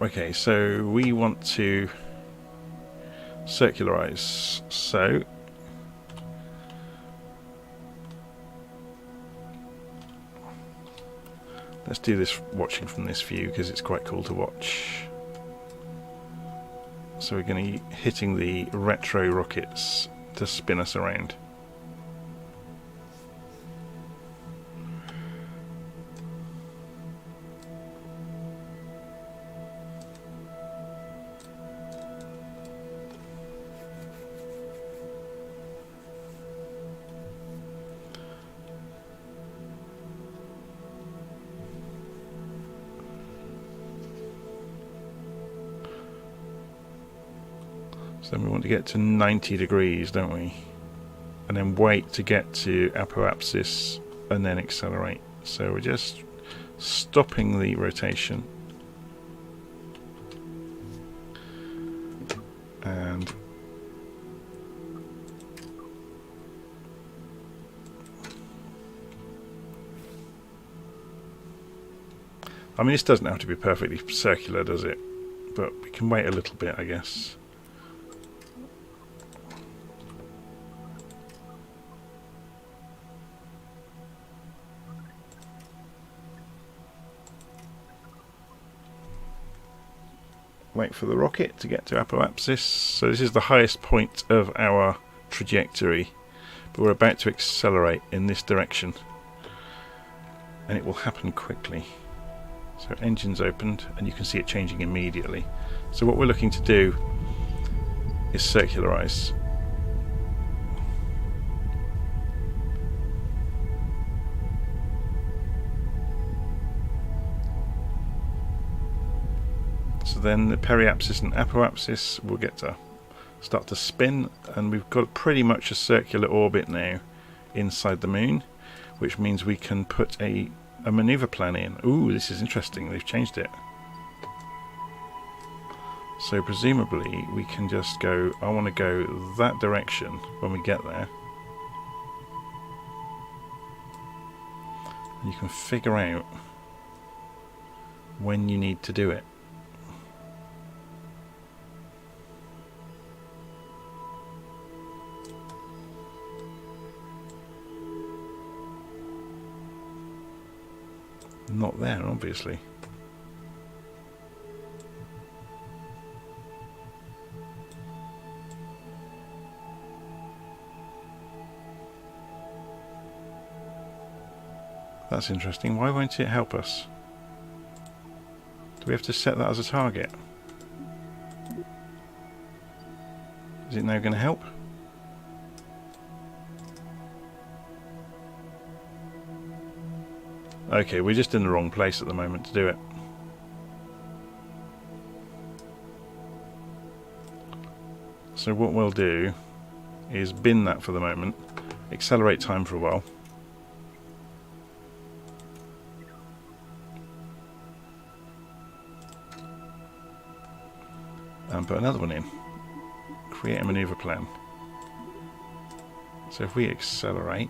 Speaker 1: Okay, so we want to circularize. So let's do this watching from this view because it's quite cool to watch. So we're going to be hitting the retro rockets to spin us around. So then we want to get to 90 degrees, don't we? And then wait to get to apoapsis and then accelerate. So we're just stopping the rotation. And I mean, this doesn't have to be perfectly circular, does it? But we can wait a little bit, I guess. Wait for the rocket to get to apoapsis. So this is the highest point of our trajectory, but we're about to accelerate in this direction, and it will happen quickly. So engine's opened, and you can see it changing immediately. So what we're looking to do is circularize. So then the periapsis and apoapsis will get to start to spin, and we've got pretty much a circular orbit now inside the moon, which means we can put a maneuver plan in. Ooh, this is interesting, they've changed it. So presumably we can just go, I want to go that direction when we get there. And you can figure out when you need to do it. not there, obviously. That's interesting. Why won't it help us? Do we have to set that as a target? Is it now going to help? Okay, we're just in the wrong place at the moment to do it. So what we'll do is bin that for the moment, accelerate time for a while. And put another one in. Create a maneuver plan. So if we accelerate,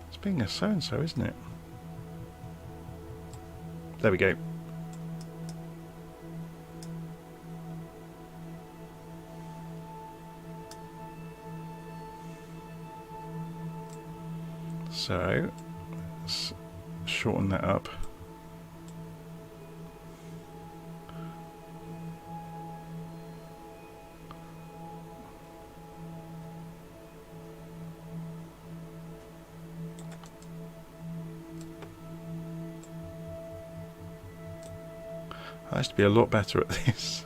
Speaker 1: it's being a so-and-so, isn't it? There we go. So let's shorten that up. I used to be a lot better at this.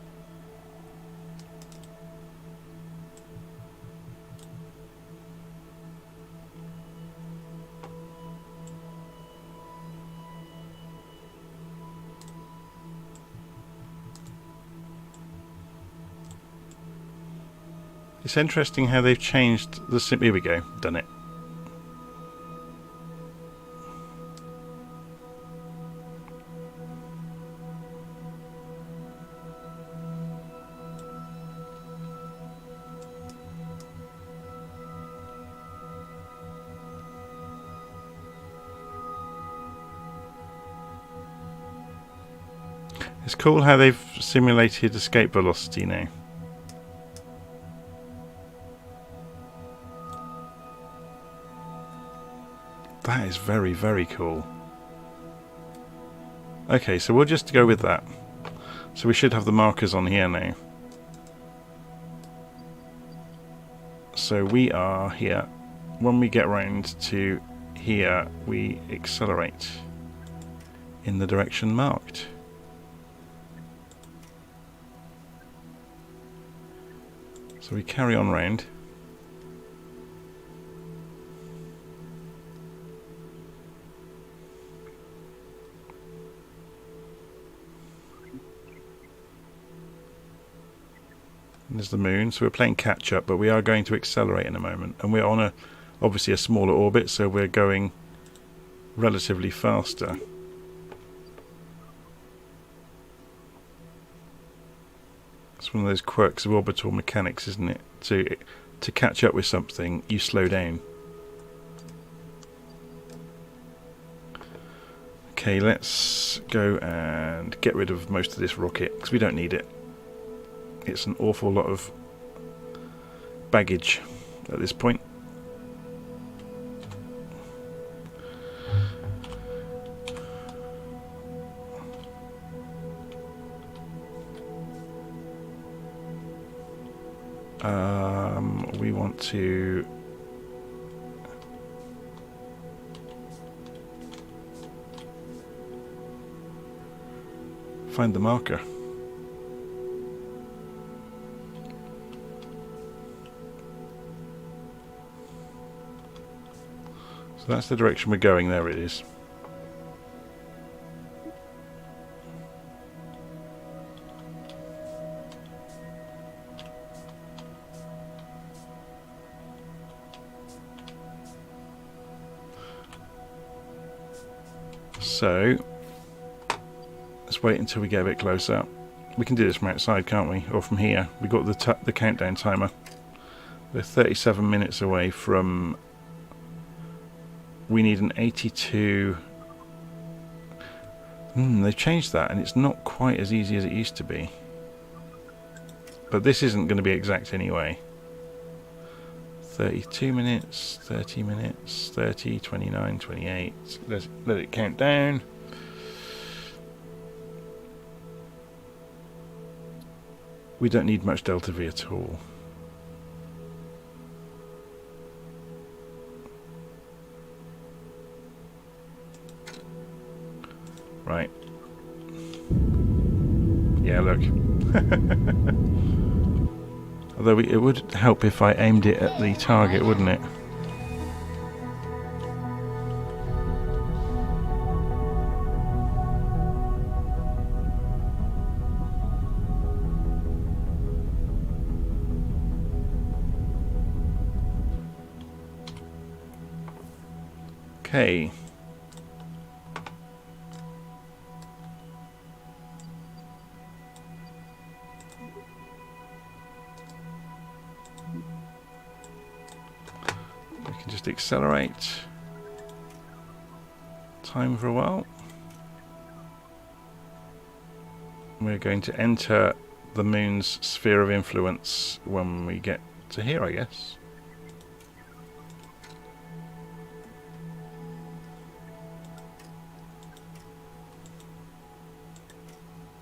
Speaker 1: It's interesting how they've changed the sim. Here we go, done it. It's cool how they've simulated escape velocity now. That is very, very cool. Okay, so we'll just go with that. So we should have the markers on here now. So we are here. When we get round to here, we accelerate in the direction marked. So we carry on round. There's the moon, so we're playing catch up, but we are going to accelerate in a moment, and we're on obviously a smaller orbit, so we're going relatively faster. It's one of those quirks of orbital mechanics, isn't it? To catch up with something, you slow down. Okay, let's go and get rid of most of this rocket, because we don't need it. It's an awful lot of baggage at this point. We want to find the marker. So that's the direction we're going. There it is. So let's wait until we get a bit closer. We can do this from outside, can't we? Or from here. We've got the countdown timer. We're 37 minutes away from... We need an 82... they've changed that, and it's not quite as easy as it used to be. But this isn't going to be exact anyway. 32 minutes, 30 minutes, 30, 29, 28. Let's let it count down. We don't need much delta V at all. Right. Yeah, look. Although it would help if I aimed it at the target, wouldn't it? Okay. Just accelerate time for a while. We're going to enter the moon's sphere of influence when we get to here, I guess.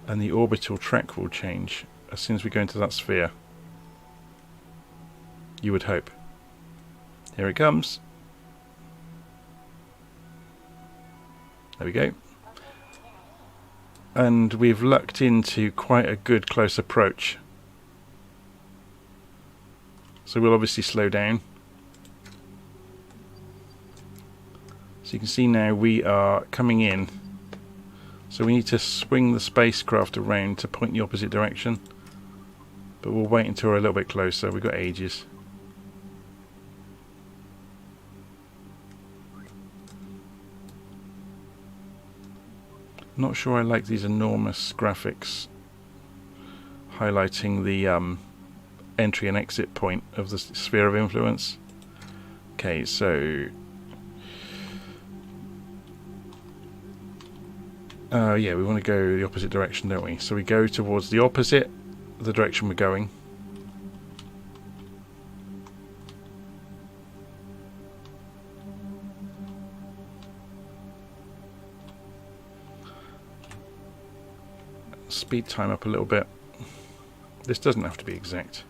Speaker 1: And the orbital track will change as soon as we go into that sphere. You would hope. Here it comes. There we go. And we've lucked into quite a good close approach. So we'll obviously slow down. So you can see now we are coming in. So we need to swing the spacecraft around to point in the opposite direction. But we'll wait until we're a little bit closer. We've got ages. Not sure I like these enormous graphics highlighting the entry and exit point of the sphere of influence. Okay, so yeah, we want to go the opposite direction, don't we? So we go towards the opposite, the direction we're going. Speed time up a little bit. This doesn't have to be exact.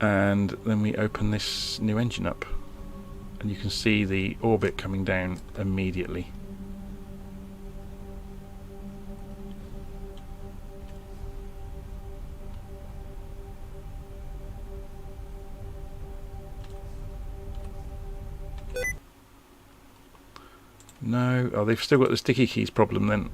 Speaker 1: And then we open this new engine up and you can see the orbit coming down immediately. No, oh, they've still got the sticky keys problem then.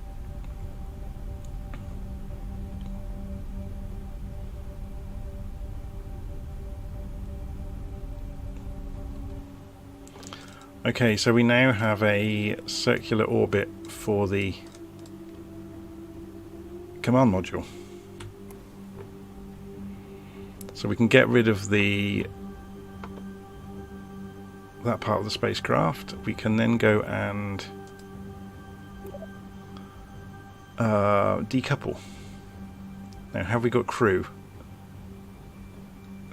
Speaker 1: Okay, so we now have a circular orbit for the command module. So we can get rid of that part of the spacecraft. We can then go and decouple. Now, have we got crew?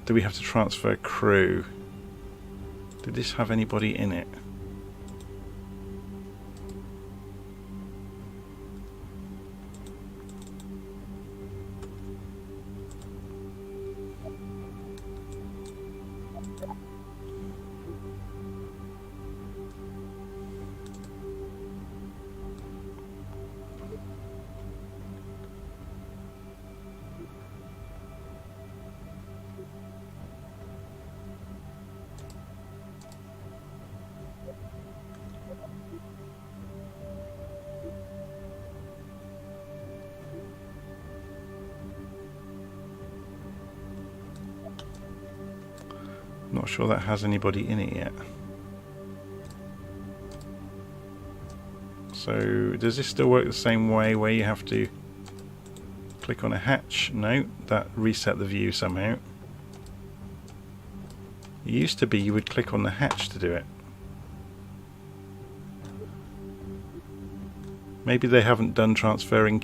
Speaker 1: Do we have to transfer crew? Did this have anybody in it? Not sure that has anybody in it yet. So does this still work the same way where you have to click on a hatch? No, that reset the view somehow. It used to be you would click on the hatch to do it. Maybe they haven't done transferring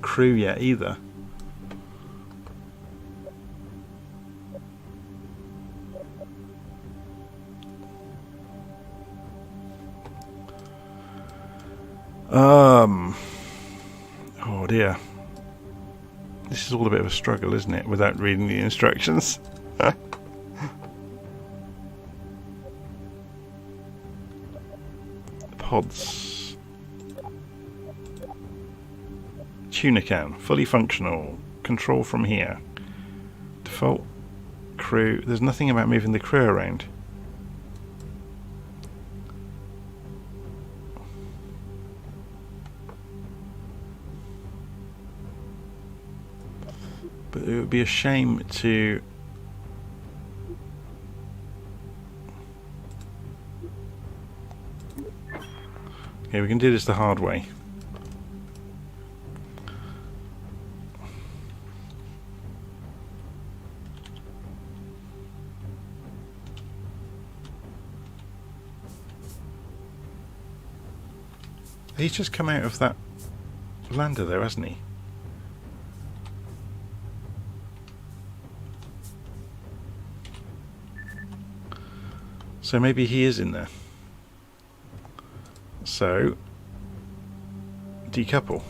Speaker 1: crew yet either. Oh dear. This is all a bit of a struggle, isn't it, without reading the instructions? Pods. Tuna can, fully functional. Control from here. Default crew. There's nothing about moving the crew around. But it would be a shame to... Okay, we can do this the hard way. He's just come out of that lander though, hasn't he? So maybe he is in there. So, decouple.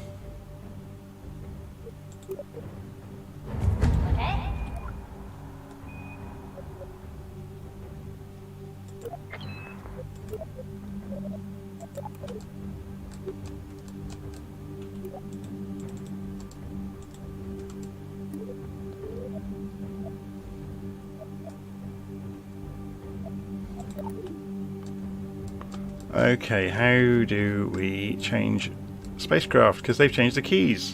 Speaker 1: Okay, how do we change spacecraft? Because they've changed the keys.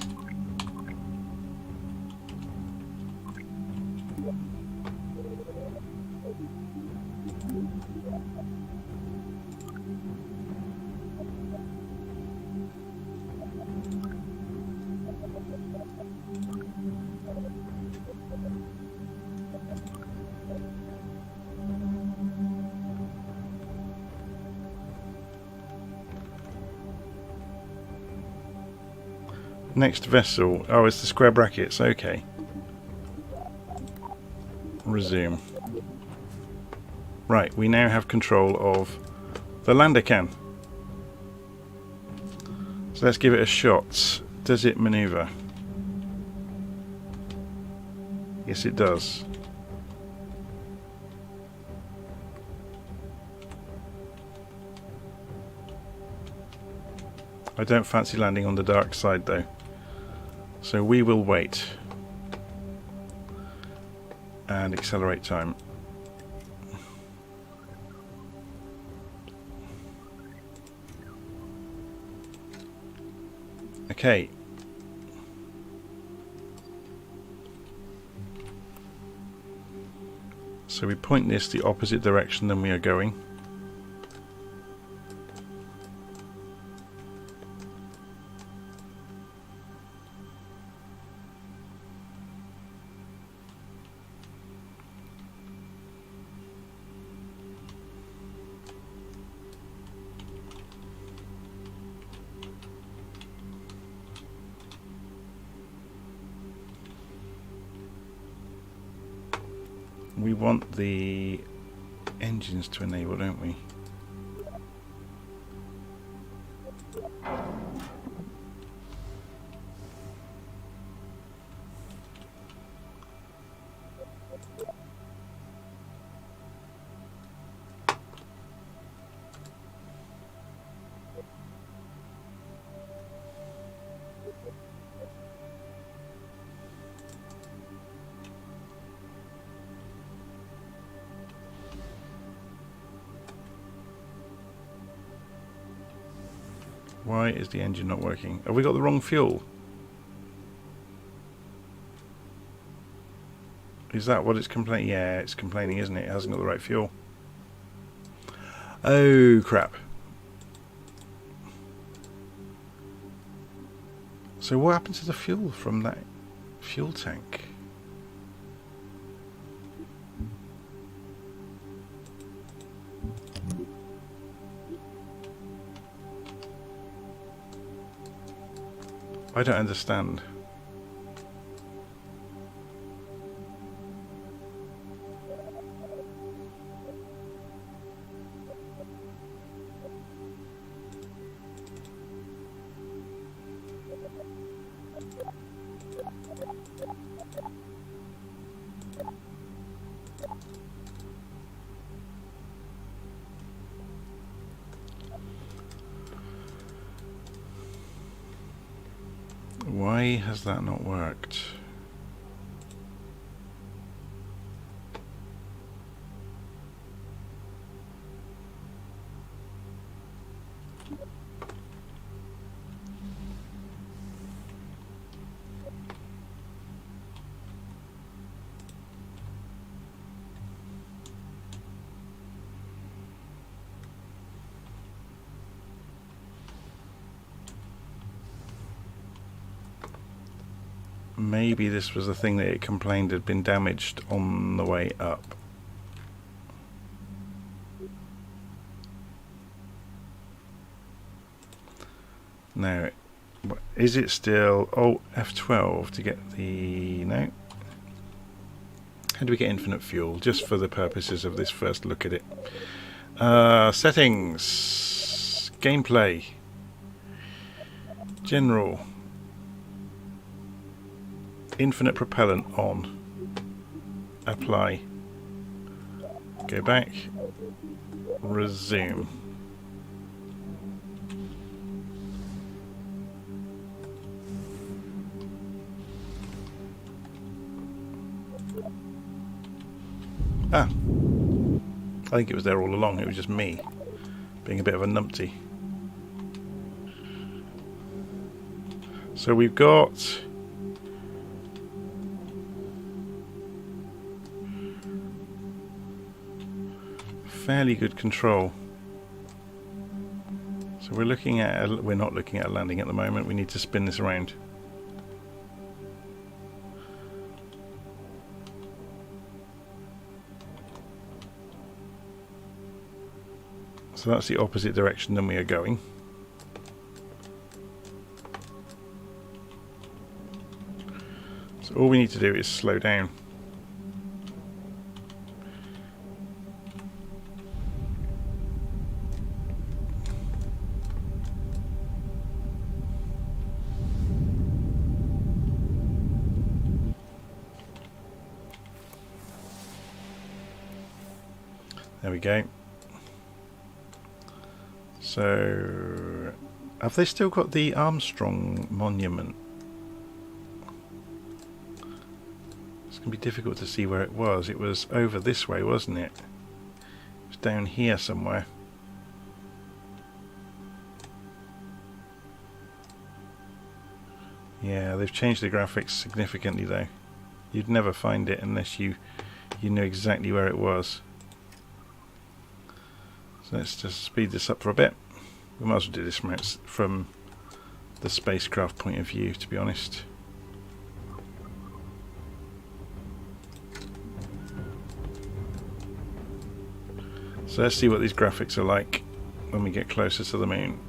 Speaker 1: Next vessel. Oh, it's the square brackets. Okay. Resume. Right, we now have control of the lander can. So let's give it a shot. Does it maneuver? Yes, it does. I don't fancy landing on the dark side though. So we will wait and accelerate time. Okay. So we point this the opposite direction than we are going. We want the engines to enable, don't we? Why is the engine not working? Have we got the wrong fuel? Is that what it's complaining? Yeah, it's complaining, isn't it? It hasn't got the right fuel. Oh, crap. So what happened to the fuel from that fuel tank? I don't understand. Why has that not worked? Maybe this was the thing that it complained had been damaged on the way up. Now, is it still... Oh, F12 to get the... No. How do we get infinite fuel? Just for the purposes of this first look at it. Settings. Gameplay. General. Infinite propellant on. Apply. Go back. Resume. Ah. I think it was there all along. It was just me being a bit of a numpty. So we've got... fairly good control. So we're looking at we're not looking at a landing at the moment. We need to spin this around. So that's the opposite direction than we are going. So all we need to do is slow down. There we go. So, have they still got the Armstrong monument? It's going to be difficult to see where it was. It was over this way, wasn't it? It was down here somewhere. Yeah, they've changed the graphics significantly though. You'd never find it unless you knew exactly where it was. So let's just speed this up for a bit. We might as well do this from the spacecraft point of view, to be honest. So let's see what these graphics are like when we get closer to the moon.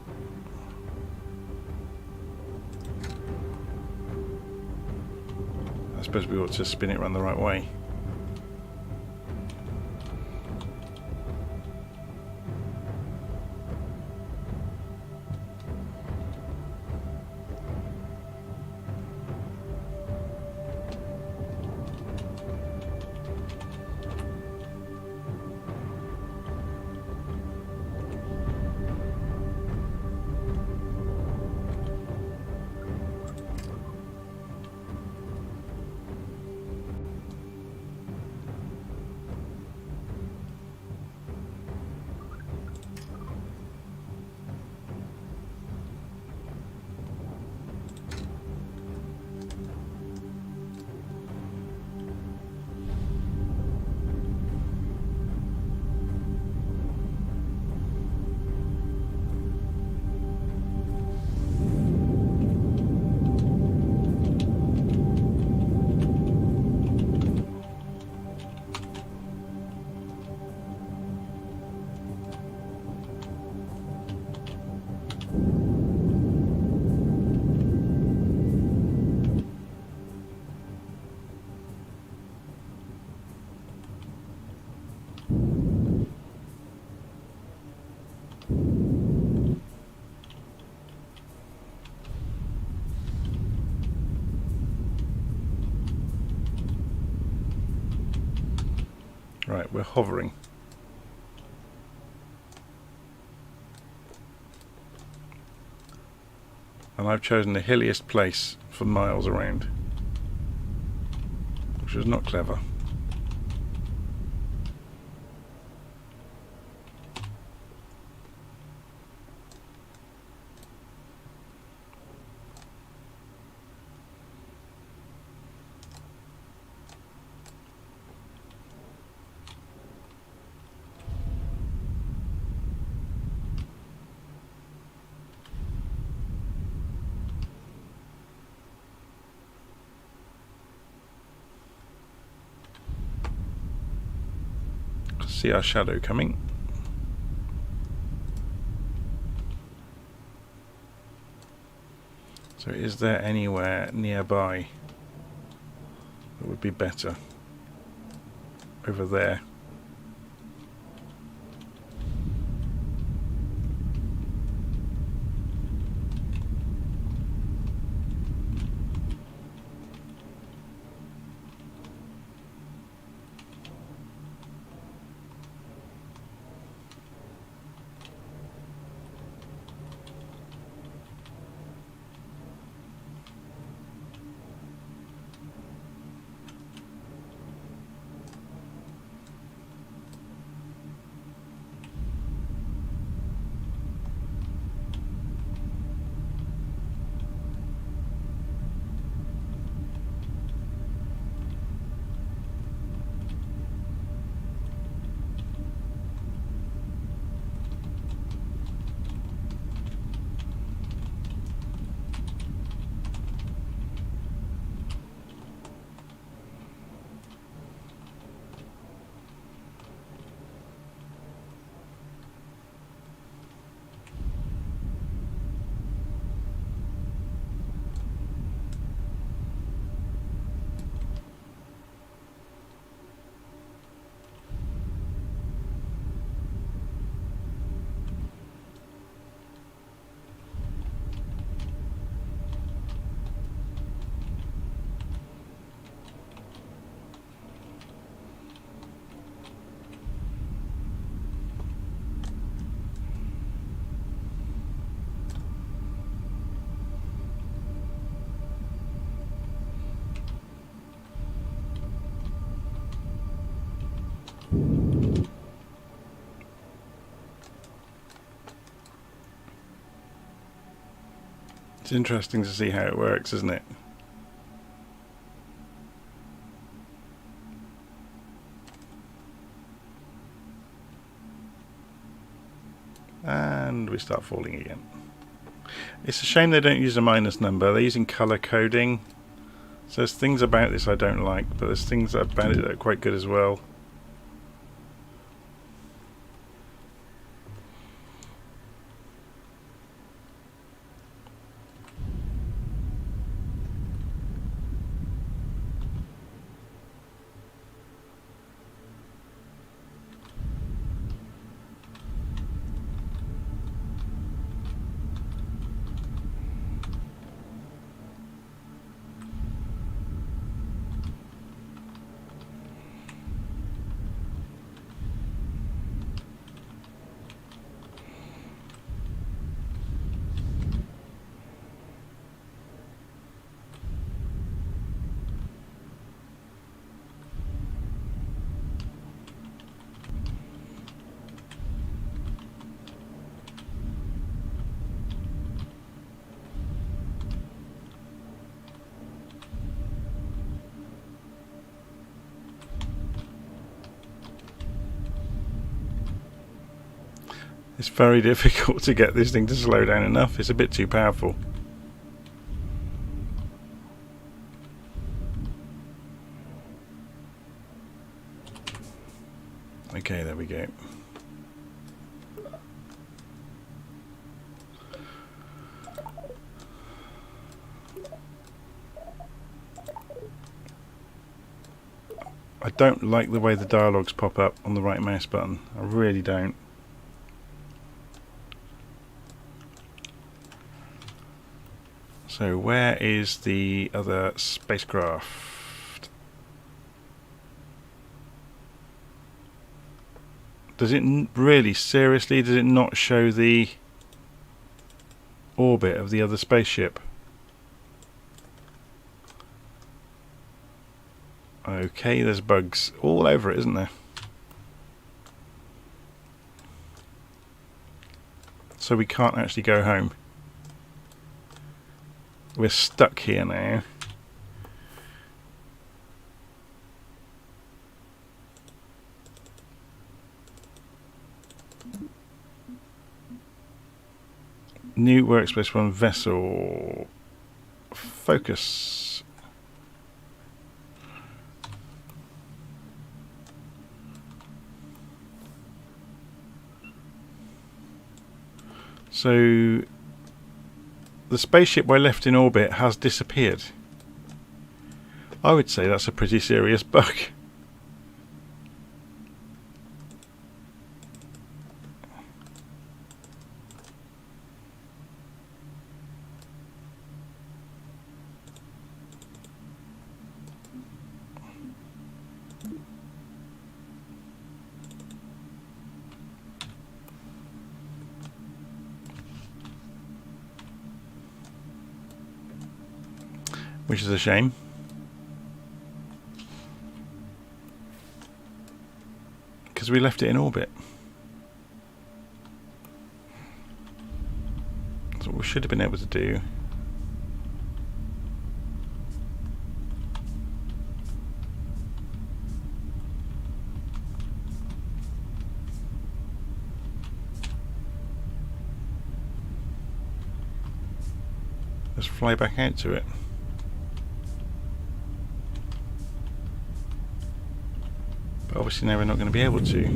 Speaker 1: I suppose we ought to spin it around the right way. Right, we're hovering. And I've chosen the hilliest place for miles around, which was not clever. See our shadow coming. So is there anywhere nearby that would be better? Over there. It's interesting to see how it works, isn't it? And we start falling again. It's a shame they don't use a minus number. They're using colour coding. So there's things about this I don't like, but there's things about it that are quite good as well. It's very difficult to get this thing to slow down enough. It's a bit too powerful. Okay, there we go. I don't like the way the dialogues pop up on the right mouse button. I really don't. So where is the other spacecraft? Does it really, seriously, does it not show the orbit of the other spaceship? Okay, there's bugs all over it, isn't there? So we can't actually go home. We're stuck here now. New workspace one vessel. Focus. So the spaceship I left in orbit has disappeared. I would say that's a pretty serious bug. Which is a shame. Because we left it in orbit. That's what we should have been able to do. Let's fly back out to it. But obviously now we're not going to be able to.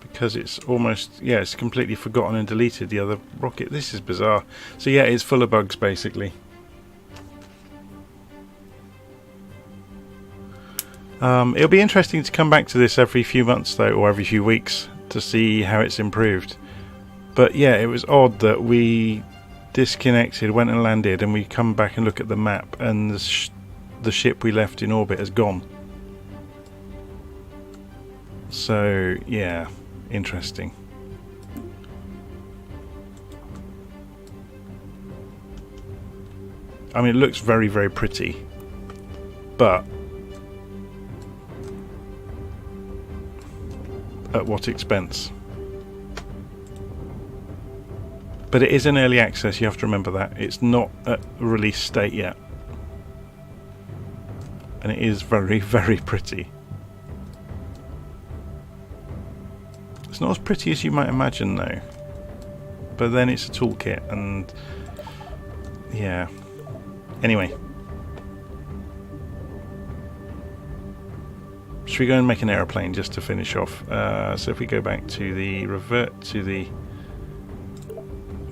Speaker 1: Because it's almost, yeah, it's completely forgotten and deleted the other rocket. This is bizarre. So yeah, it's full of bugs basically. It'll be interesting to come back to this every few months though, or every few weeks, to see how it's improved. But yeah, it was odd that we disconnected, went and landed, and we come back and look at the map and the ship we left in orbit has gone. So yeah, interesting. I mean, it looks very, very pretty, but at what expense? But it is an early access, you have to remember that. It's not at release state yet. And it is very, very pretty. It's not as pretty as you might imagine though. But then it's a toolkit and yeah. Anyway. Should we go and make an aeroplane just to finish off? So if we go back to the revert to the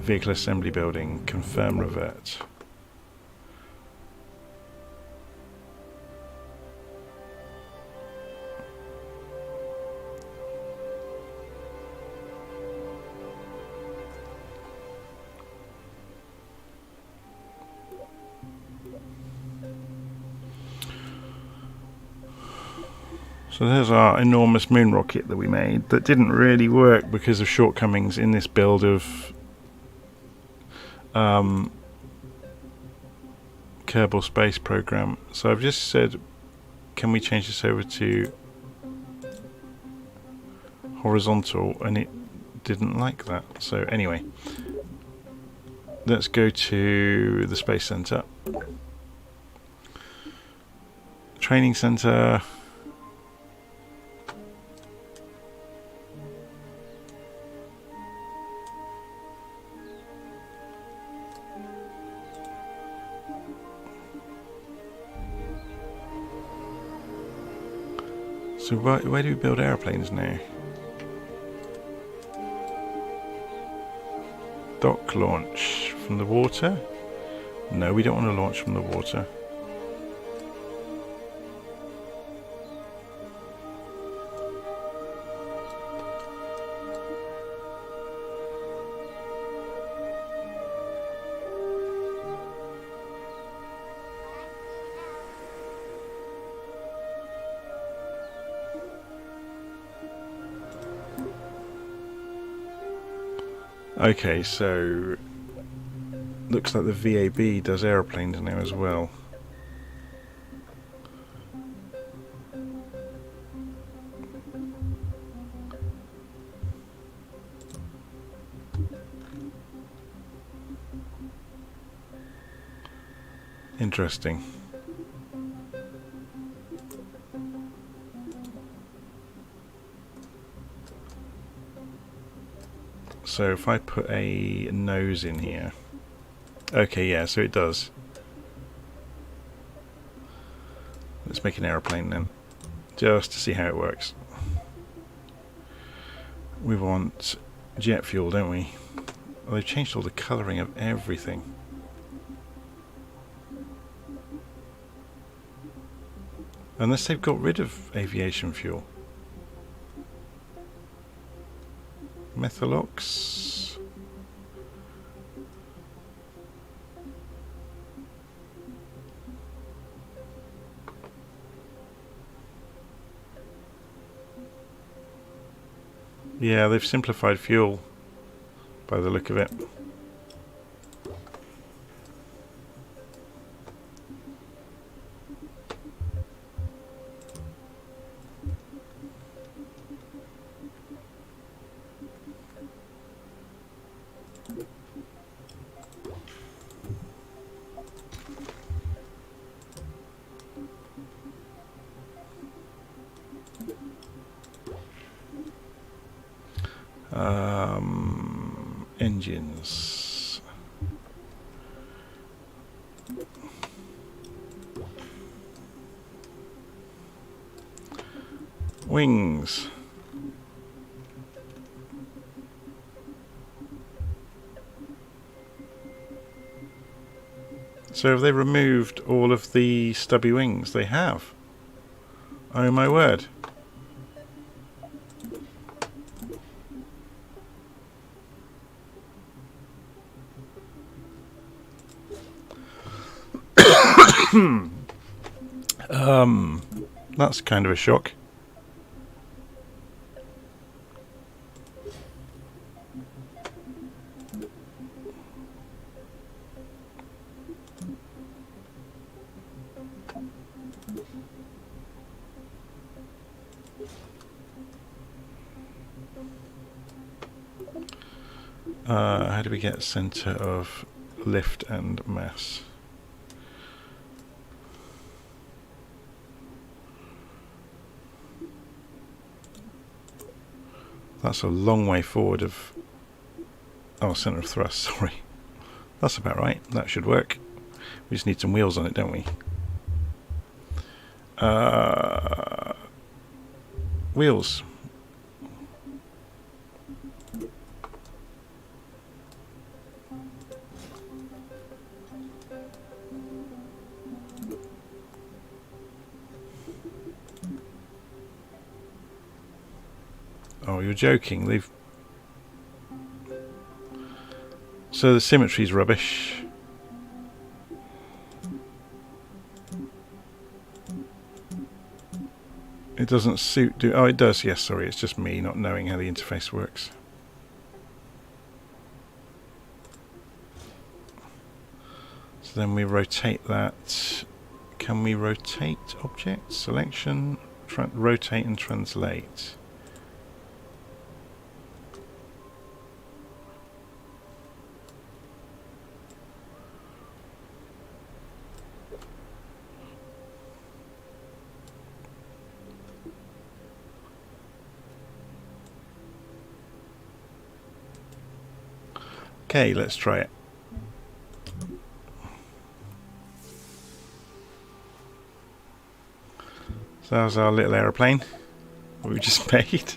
Speaker 1: vehicle assembly building, confirm revert. So there's our enormous moon rocket that we made that didn't really work because of shortcomings in this build of Kerbal Space Program. So I've just said, can we change this over to horizontal, and it didn't like that. So anyway, let's go to the Space Center. Training Center. So where do we build airplanes now? Dock launch from the water? No, we don't want to launch from the water. Okay, so looks like the VAB does aeroplanes now as well. Interesting. So if I put a nose in here, okay, yeah, so it does. Let's make an aeroplane then, just to see how it works. We want jet fuel, don't we? Well, they've changed all the colouring of everything. Unless they've got rid of aviation fuel. Methalox. Yeah, they've simplified fuel by the look of it. Engines. Wings. So have they removed all of the stubby wings? They have. Oh my word. That's kind of a shock. How do we get center of lift and mass? That's a long way forward of... Oh, center of thrust, sorry. That's about right. That should work. We just need some wheels on it, don't we? Wheels. Oh, you're joking. They've... So the symmetry's rubbish. It doesn't suit... Oh, it does. Yes, sorry. It's just me not knowing how the interface works. So then we rotate that. Can we rotate object? Selection, rotate and translate. Okay, let's try it. So that was our little aeroplane we just made.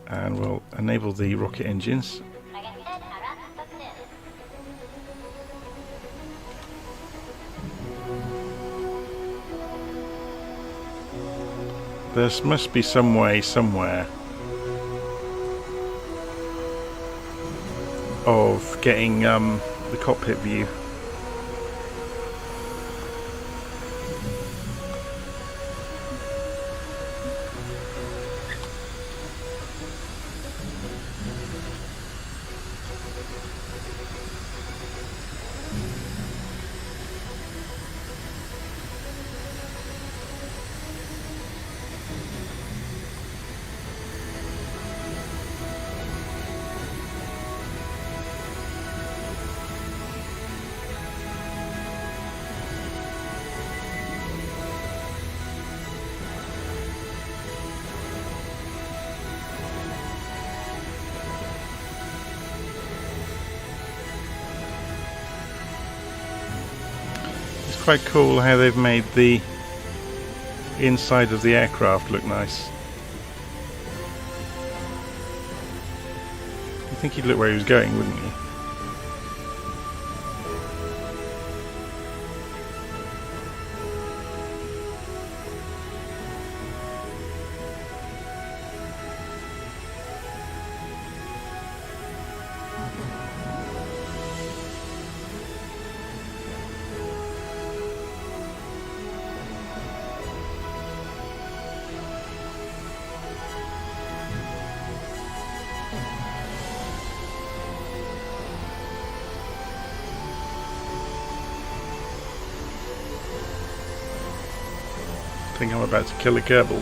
Speaker 1: And we'll enable the rocket engines. There must be some way somewhere of getting the cockpit view. quite cool how they've made the inside of the aircraft look nice. I think he'd look where he was going, wouldn't he? I think I'm about to kill a Kerbal.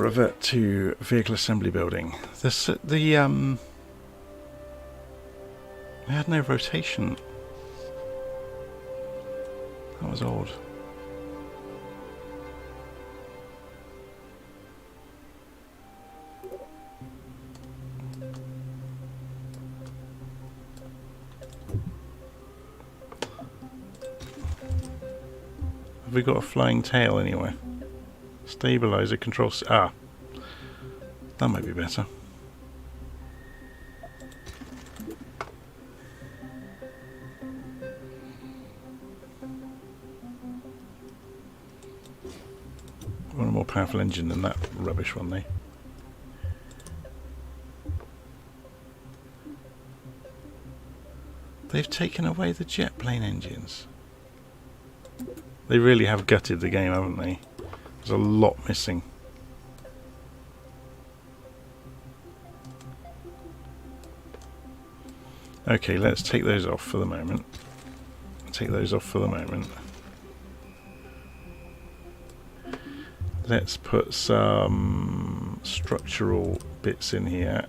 Speaker 1: Revert to vehicle assembly building. They had no rotation. That was odd. Have we got a flying tail anywhere? Stabilizer, control... Ah! That might be better. I want a more powerful engine than that rubbish one, though. They've taken away the jet plane engines. They really have gutted the game, haven't they? There's a lot missing. Okay, let's take those off for the moment. Take those off for the moment. Let's put some structural bits in here.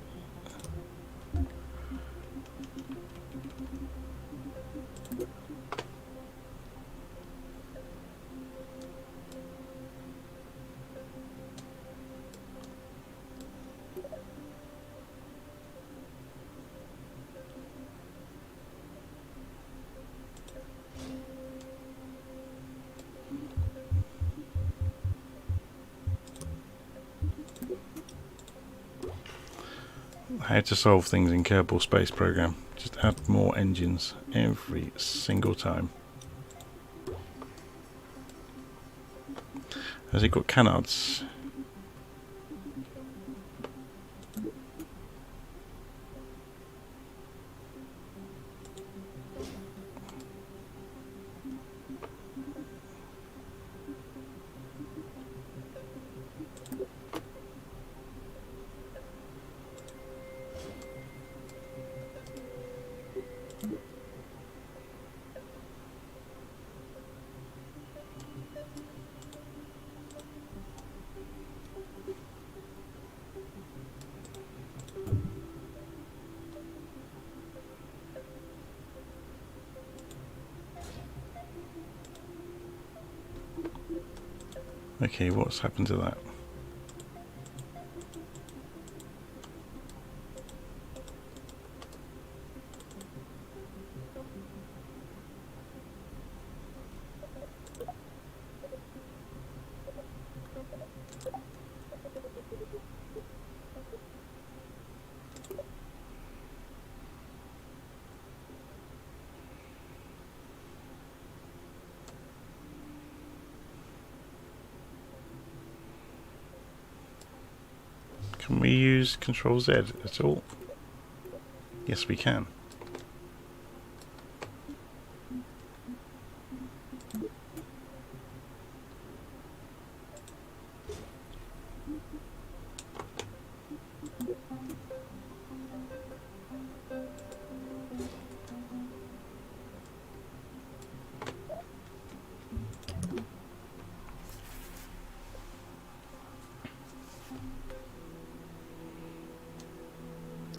Speaker 1: How to solve things in Kerbal Space Program. Just add more engines every single time. Has it got canards? Okay, what's happened to that? Can we use Control Z at all? Yes, we can.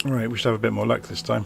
Speaker 1: Alright, we should have a bit more luck this time.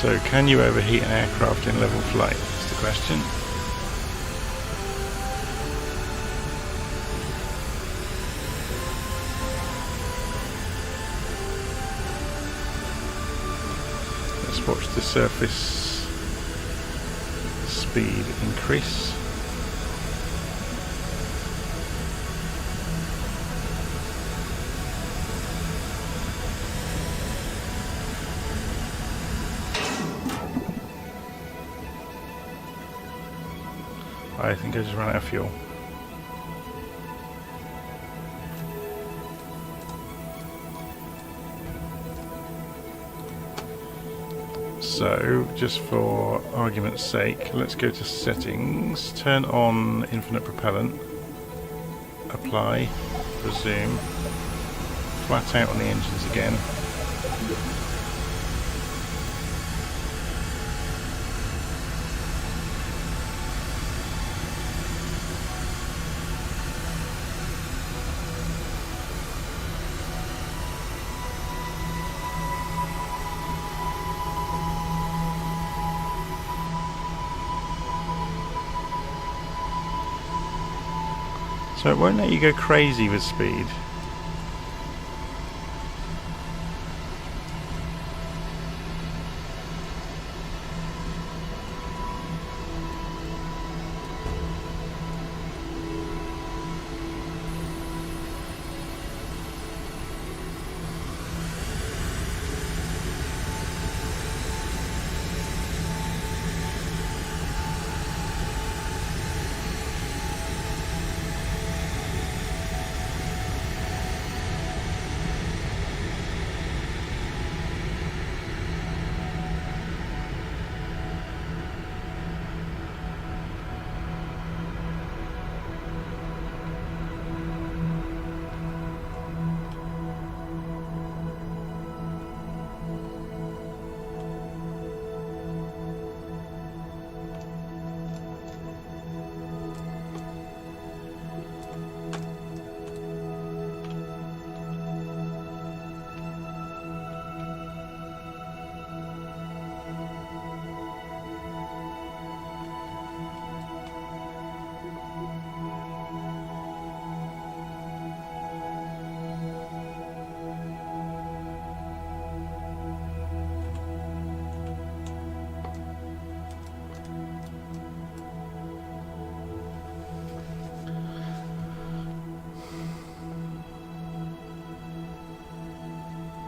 Speaker 1: So, can you overheat an aircraft in level flight? Is the question. Let's watch the surface speed increase. I think I just ran out of fuel. So, just for argument's sake, let's go to settings, turn on infinite propellant, apply, resume, flat out on the engines again. So it won't let you go crazy with speed.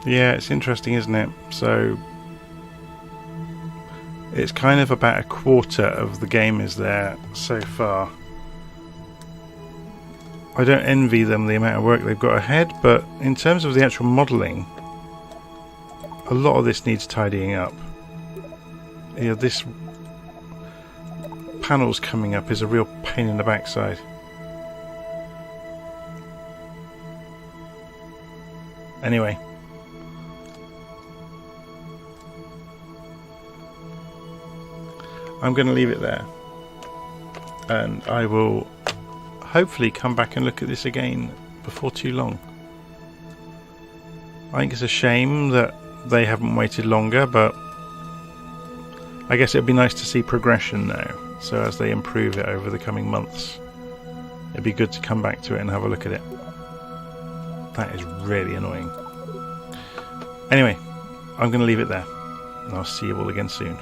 Speaker 1: Yeah, it's interesting, isn't it? So it's kind of about a quarter of the game is there so far. I don't envy them the amount of work they've got ahead, but in terms of the actual modelling, a lot of this needs tidying up. You know, this panels coming up is a real pain in the backside. Anyway. I'm going to leave it there, and I will hopefully come back and look at this again before too long. I think it's a shame that they haven't waited longer, but I guess it'd be nice to see progression now, so as they improve it over the coming months, it'd be good to come back to it and have a look at it. That is really annoying. Anyway, I'm going to leave it there, and I'll see you all again soon.